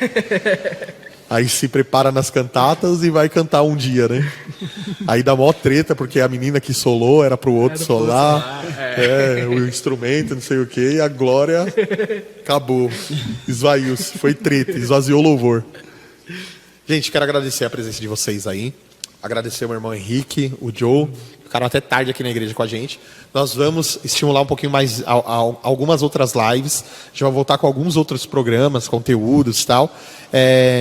Aí se prepara nas cantatas e vai cantar um dia, né? Aí dá mó treta, porque a menina que solou era pro outro solar, o instrumento, não sei o quê, e a glória acabou, esvaiu-se, foi treta, esvaziou o louvor. Gente, quero agradecer a presença de vocês aí. Agradecer ao meu irmão Henrique, o Joe, que ficaram até tarde aqui na igreja com a gente. Nós vamos estimular um pouquinho mais algumas outras lives. A gente vai voltar com alguns outros programas, conteúdos e tal.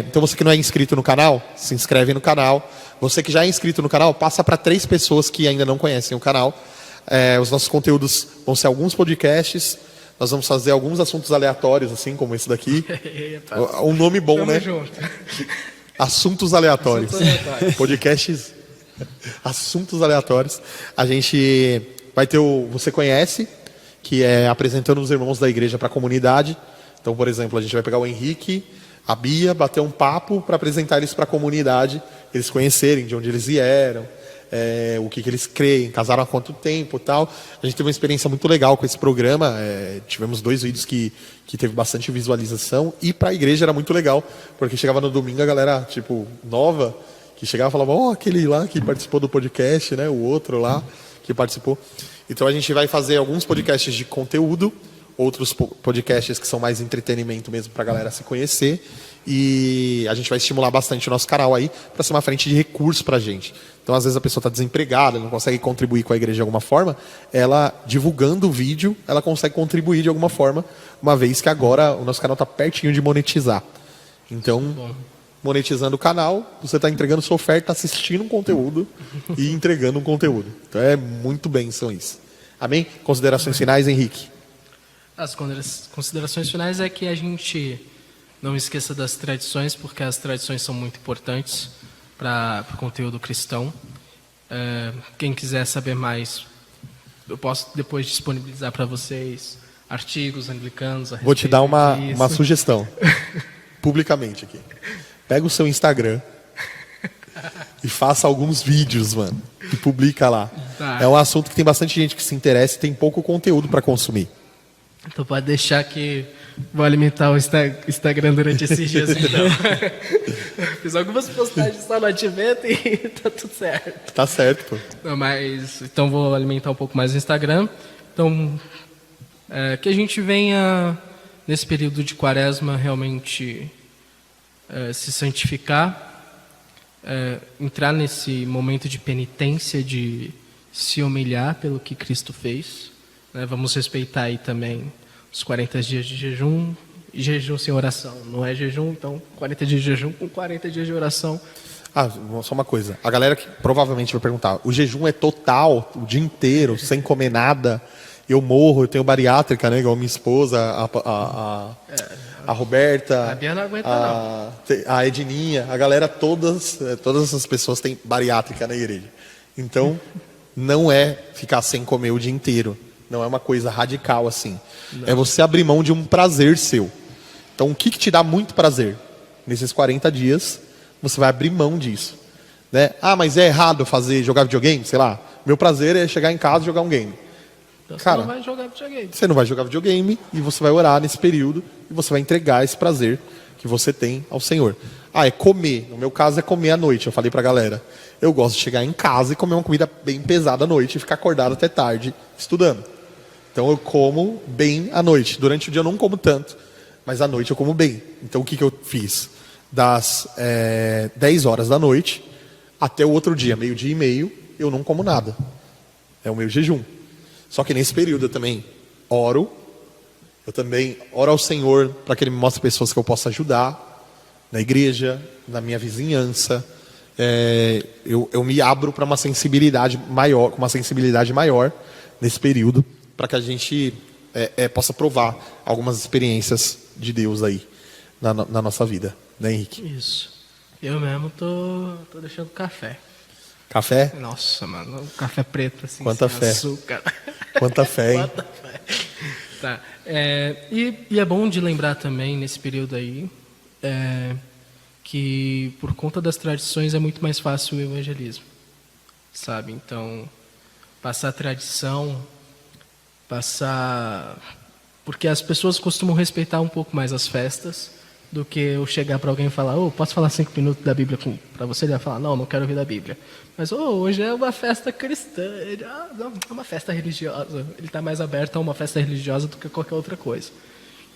Então você que não é inscrito no canal, se inscreve no canal. Você que já é inscrito no canal, passa para 3 pessoas que ainda não conhecem o canal. Os nossos conteúdos vão ser alguns podcasts. Nós vamos fazer alguns assuntos aleatórios, assim como esse daqui. Um nome bom, Tamo né? junto. Assuntos aleatórios. Podcasts, assuntos aleatórios. A gente vai ter o Você Conhece, que é apresentando os irmãos da igreja para a comunidade. Então, por exemplo, a gente vai pegar o Henrique, a Bia, bater um papo para apresentar eles para a comunidade, eles conhecerem de onde eles vieram, o que eles creem, casaram há quanto tempo e tal. A gente teve uma experiência muito legal com esse programa. Tivemos 2 vídeos que teve bastante visualização, e para a igreja era muito legal, porque chegava no domingo a galera tipo nova, que chegava e falava, aquele lá que participou do podcast, né? O outro lá que participou. Então a gente vai fazer alguns podcasts de conteúdo, outros podcasts que são mais entretenimento mesmo para a galera se conhecer, e a gente vai estimular bastante o nosso canal aí para ser uma frente de recurso para a gente. Então, às vezes a pessoa está desempregada, não consegue contribuir com a igreja de alguma forma, ela, divulgando o vídeo, ela consegue contribuir de alguma forma, uma vez que agora o nosso canal está pertinho de monetizar. Então, monetizando o canal, você está entregando sua oferta, assistindo um conteúdo e entregando um conteúdo. Então, é muito bênção isso. Amém? Considerações finais, Henrique? As considerações finais é que a gente não esqueça das tradições, porque as tradições são muito importantes para o conteúdo cristão. Quem quiser saber mais, eu posso depois disponibilizar para vocês artigos anglicanos a respeito. Vou te dar uma sugestão, publicamente aqui. Pega o seu Instagram e faça alguns vídeos, mano, e publica lá. Tá. É um assunto que tem bastante gente que se interessa e tem pouco conteúdo para consumir. Então pode deixar que vou alimentar o Instagram durante esses dias, então. Fiz algumas postagens só no Advento e tá tudo certo. Tá certo, pô. Não, então vou alimentar um pouco mais o Instagram. Então, que a gente venha, nesse período de Quaresma, realmente se santificar, entrar nesse momento de penitência, de se humilhar pelo que Cristo fez. Vamos respeitar aí também os 40 dias de jejum, e jejum sem oração. Não é jejum, então 40 dias de jejum com 40 dias de oração. Só uma coisa. A galera que provavelmente vai perguntar, o jejum é total, o dia inteiro, sem comer nada? Eu morro, eu tenho bariátrica, né? Igual minha esposa, a Roberta, A Bia não aguenta, não. A Edninha, a galera, todas essas pessoas têm bariátrica na igreja. Então, não é ficar sem comer o dia inteiro. Não é uma coisa radical assim. Não. É você abrir mão de um prazer seu. Então, o que te dá muito prazer? Nesses 40 dias, você vai abrir mão disso. Né? Mas é errado jogar videogame? Sei lá. Meu prazer é chegar em casa e jogar um game. Então Cara, você não vai jogar videogame. Você não vai jogar videogame e você vai orar nesse período e você vai entregar esse prazer que você tem ao Senhor. É comer. No meu caso é comer à noite. Eu falei pra galera. Eu gosto de chegar em casa e comer uma comida bem pesada à noite e ficar acordado até tarde estudando. Então eu como bem à noite. Durante o dia eu não como tanto, mas à noite eu como bem. Então o que eu fiz? Das 10 horas da noite até o outro dia, 12:30, eu não como nada. É o meu jejum. Só que nesse período eu também oro. Eu também oro ao Senhor para que Ele me mostre pessoas que eu possa ajudar na igreja, na minha vizinhança. Eu me abro para uma sensibilidade maior, com uma sensibilidade maior nesse período, para que a gente possa provar algumas experiências de Deus aí na nossa vida, né, Henrique? Isso. Eu mesmo tô deixando café. Café? Nossa, mano, café preto assim, Quanta sem fé. açúcar. Quanta fé, hein? Quanta fé. Tá. E é bom de lembrar também, nesse período aí, que por conta das tradições é muito mais fácil o evangelismo, sabe? Então, passar tradição, porque as pessoas costumam respeitar um pouco mais as festas do que eu chegar para alguém e falar, posso falar 5 minutos da Bíblia para você? Ele vai falar, não quero ouvir da Bíblia. Mas, hoje é uma festa cristã, não, é uma festa religiosa. Ele está mais aberto a uma festa religiosa do que qualquer outra coisa.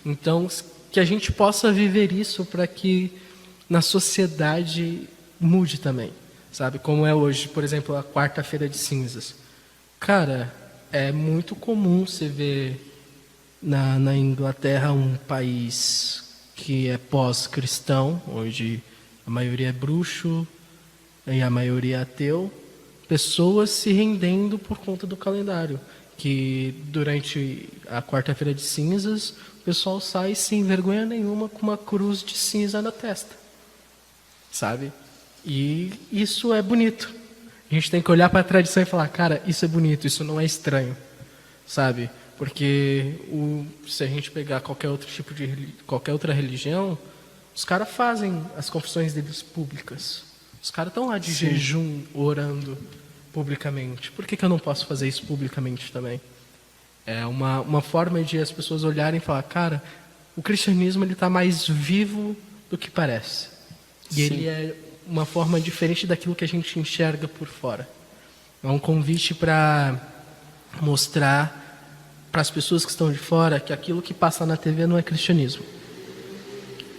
Então, que a gente possa viver isso para que na sociedade mude também, sabe? Como é hoje, por exemplo, a quarta-feira de cinzas. Cara, é muito comum você ver na Inglaterra, um país que é pós-cristão, onde a maioria é bruxo e a maioria é ateu, pessoas se rendendo por conta do calendário, que durante a quarta-feira de cinzas o pessoal sai sem vergonha nenhuma com uma cruz de cinza na testa, sabe? E isso é bonito. A gente tem que olhar para a tradição e falar, cara, isso é bonito, isso não é estranho, sabe? Porque se a gente pegar qualquer outra religião, os caras fazem as confissões deles públicas. Os caras estão lá de jejum, orando publicamente. Por que eu não posso fazer isso publicamente também? É uma forma de as pessoas olharem e falar, cara, o cristianismo está mais vivo do que parece. E ele é uma forma diferente daquilo que a gente enxerga por fora. É um convite para mostrar para as pessoas que estão de fora que aquilo que passa na TV não é cristianismo.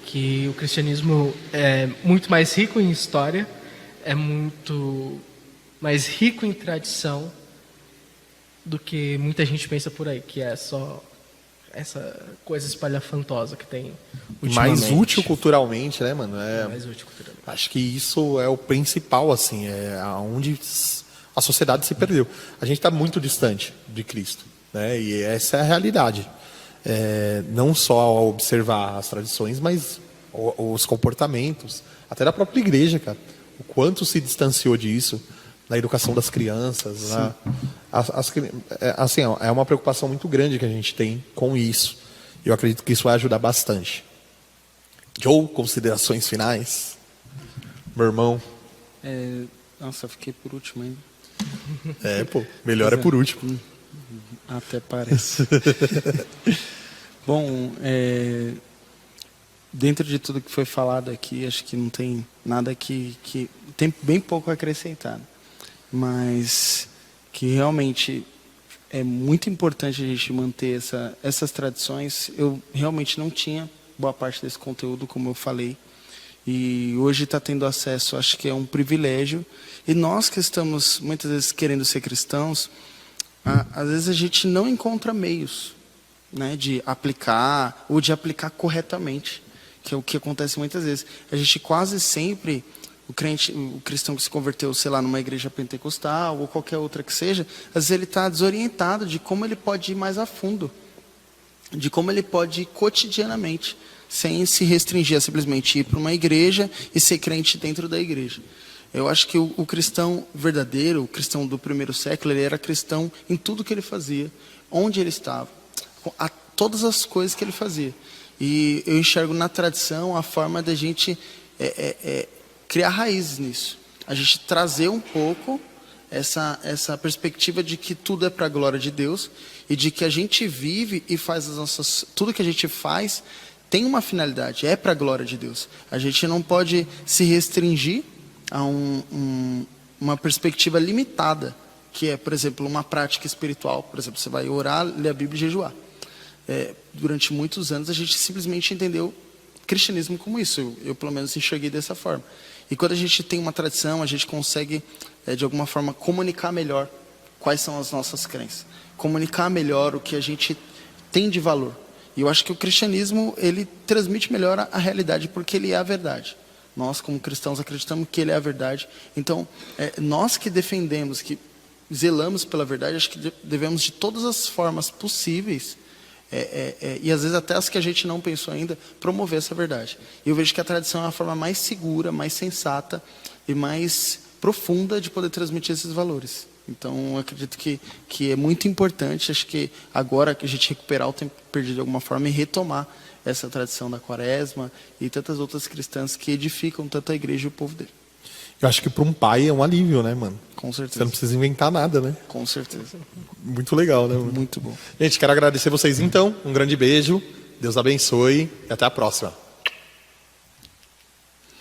Que o cristianismo é muito mais rico em história, é muito mais rico em tradição do que muita gente pensa por aí, que é só essa coisa espalhafantosa que tem ultimamente. Mais útil culturalmente, né, mano? Mais útil culturalmente. Acho que isso é o principal, assim, é aonde a sociedade se perdeu. A gente está muito distante de Cristo, né? E essa é a realidade. Não só observar as tradições, mas os comportamentos, até da própria igreja, cara. O quanto se distanciou disso na educação das crianças. Assim, é uma preocupação muito grande que a gente tem com isso. Eu acredito que isso vai ajudar bastante. Joe, considerações finais? Meu irmão. Nossa, eu fiquei por último ainda. Melhor é por último. Até parece. Bom, dentro de tudo que foi falado aqui, acho que não tem nada que tem bem pouco a acrescentar. Mas que realmente é muito importante a gente manter essas tradições. Eu realmente não tinha boa parte desse conteúdo, como eu falei. E hoje está tendo acesso, acho que é um privilégio. E nós que estamos muitas vezes querendo ser cristãos, às vezes a gente não encontra meios, né, de aplicar ou de aplicar corretamente, que é o que acontece muitas vezes. A gente quase sempre, o cristão que se converteu, sei lá, numa igreja pentecostal ou qualquer outra que seja, às vezes ele está desorientado de como ele pode ir mais a fundo, de como ele pode ir cotidianamente, sem se restringir a simplesmente ir para uma igreja e ser crente dentro da igreja. Eu acho que o cristão verdadeiro, o cristão do primeiro século, ele era cristão em tudo que ele fazia, onde ele estava, a todas as coisas que ele fazia. E eu enxergo na tradição a forma da gente criar raízes nisso. A gente trazer um pouco essa perspectiva de que tudo é para a glória de Deus e de que a gente vive e faz tudo que a gente faz tem uma finalidade, é para a glória de Deus. A gente não pode se restringir a uma perspectiva limitada, que é, por exemplo, uma prática espiritual. Por exemplo, você vai orar, ler a Bíblia e jejuar. Durante muitos anos a gente simplesmente entendeu o cristianismo como isso. Eu pelo menos enxerguei dessa forma. E quando a gente tem uma tradição, a gente consegue, de alguma forma, comunicar melhor quais são as nossas crenças. Comunicar melhor o que a gente tem de valor. E eu acho que o cristianismo, ele transmite melhor a realidade, porque ele é a verdade. Nós, como cristãos, acreditamos que ele é a verdade. Então, nós que defendemos, que zelamos pela verdade, acho que devemos, de todas as formas possíveis, e às vezes até as que a gente não pensou ainda, promover essa verdade. E eu vejo que a tradição é a forma mais segura, mais sensata e mais profunda de poder transmitir esses valores. Então, eu acredito que é muito importante, acho que agora que a gente recuperar o tempo perdido de alguma forma e retomar essa tradição da quaresma e tantas outras cristãs que edificam tanto a igreja e o povo dele. Eu acho que para um pai é um alívio, né, mano? Com certeza. Você não precisa inventar nada, né? Com certeza. Muito legal, né, mano? Muito bom. Gente, quero agradecer vocês então. Um grande beijo. Deus abençoe e até a próxima.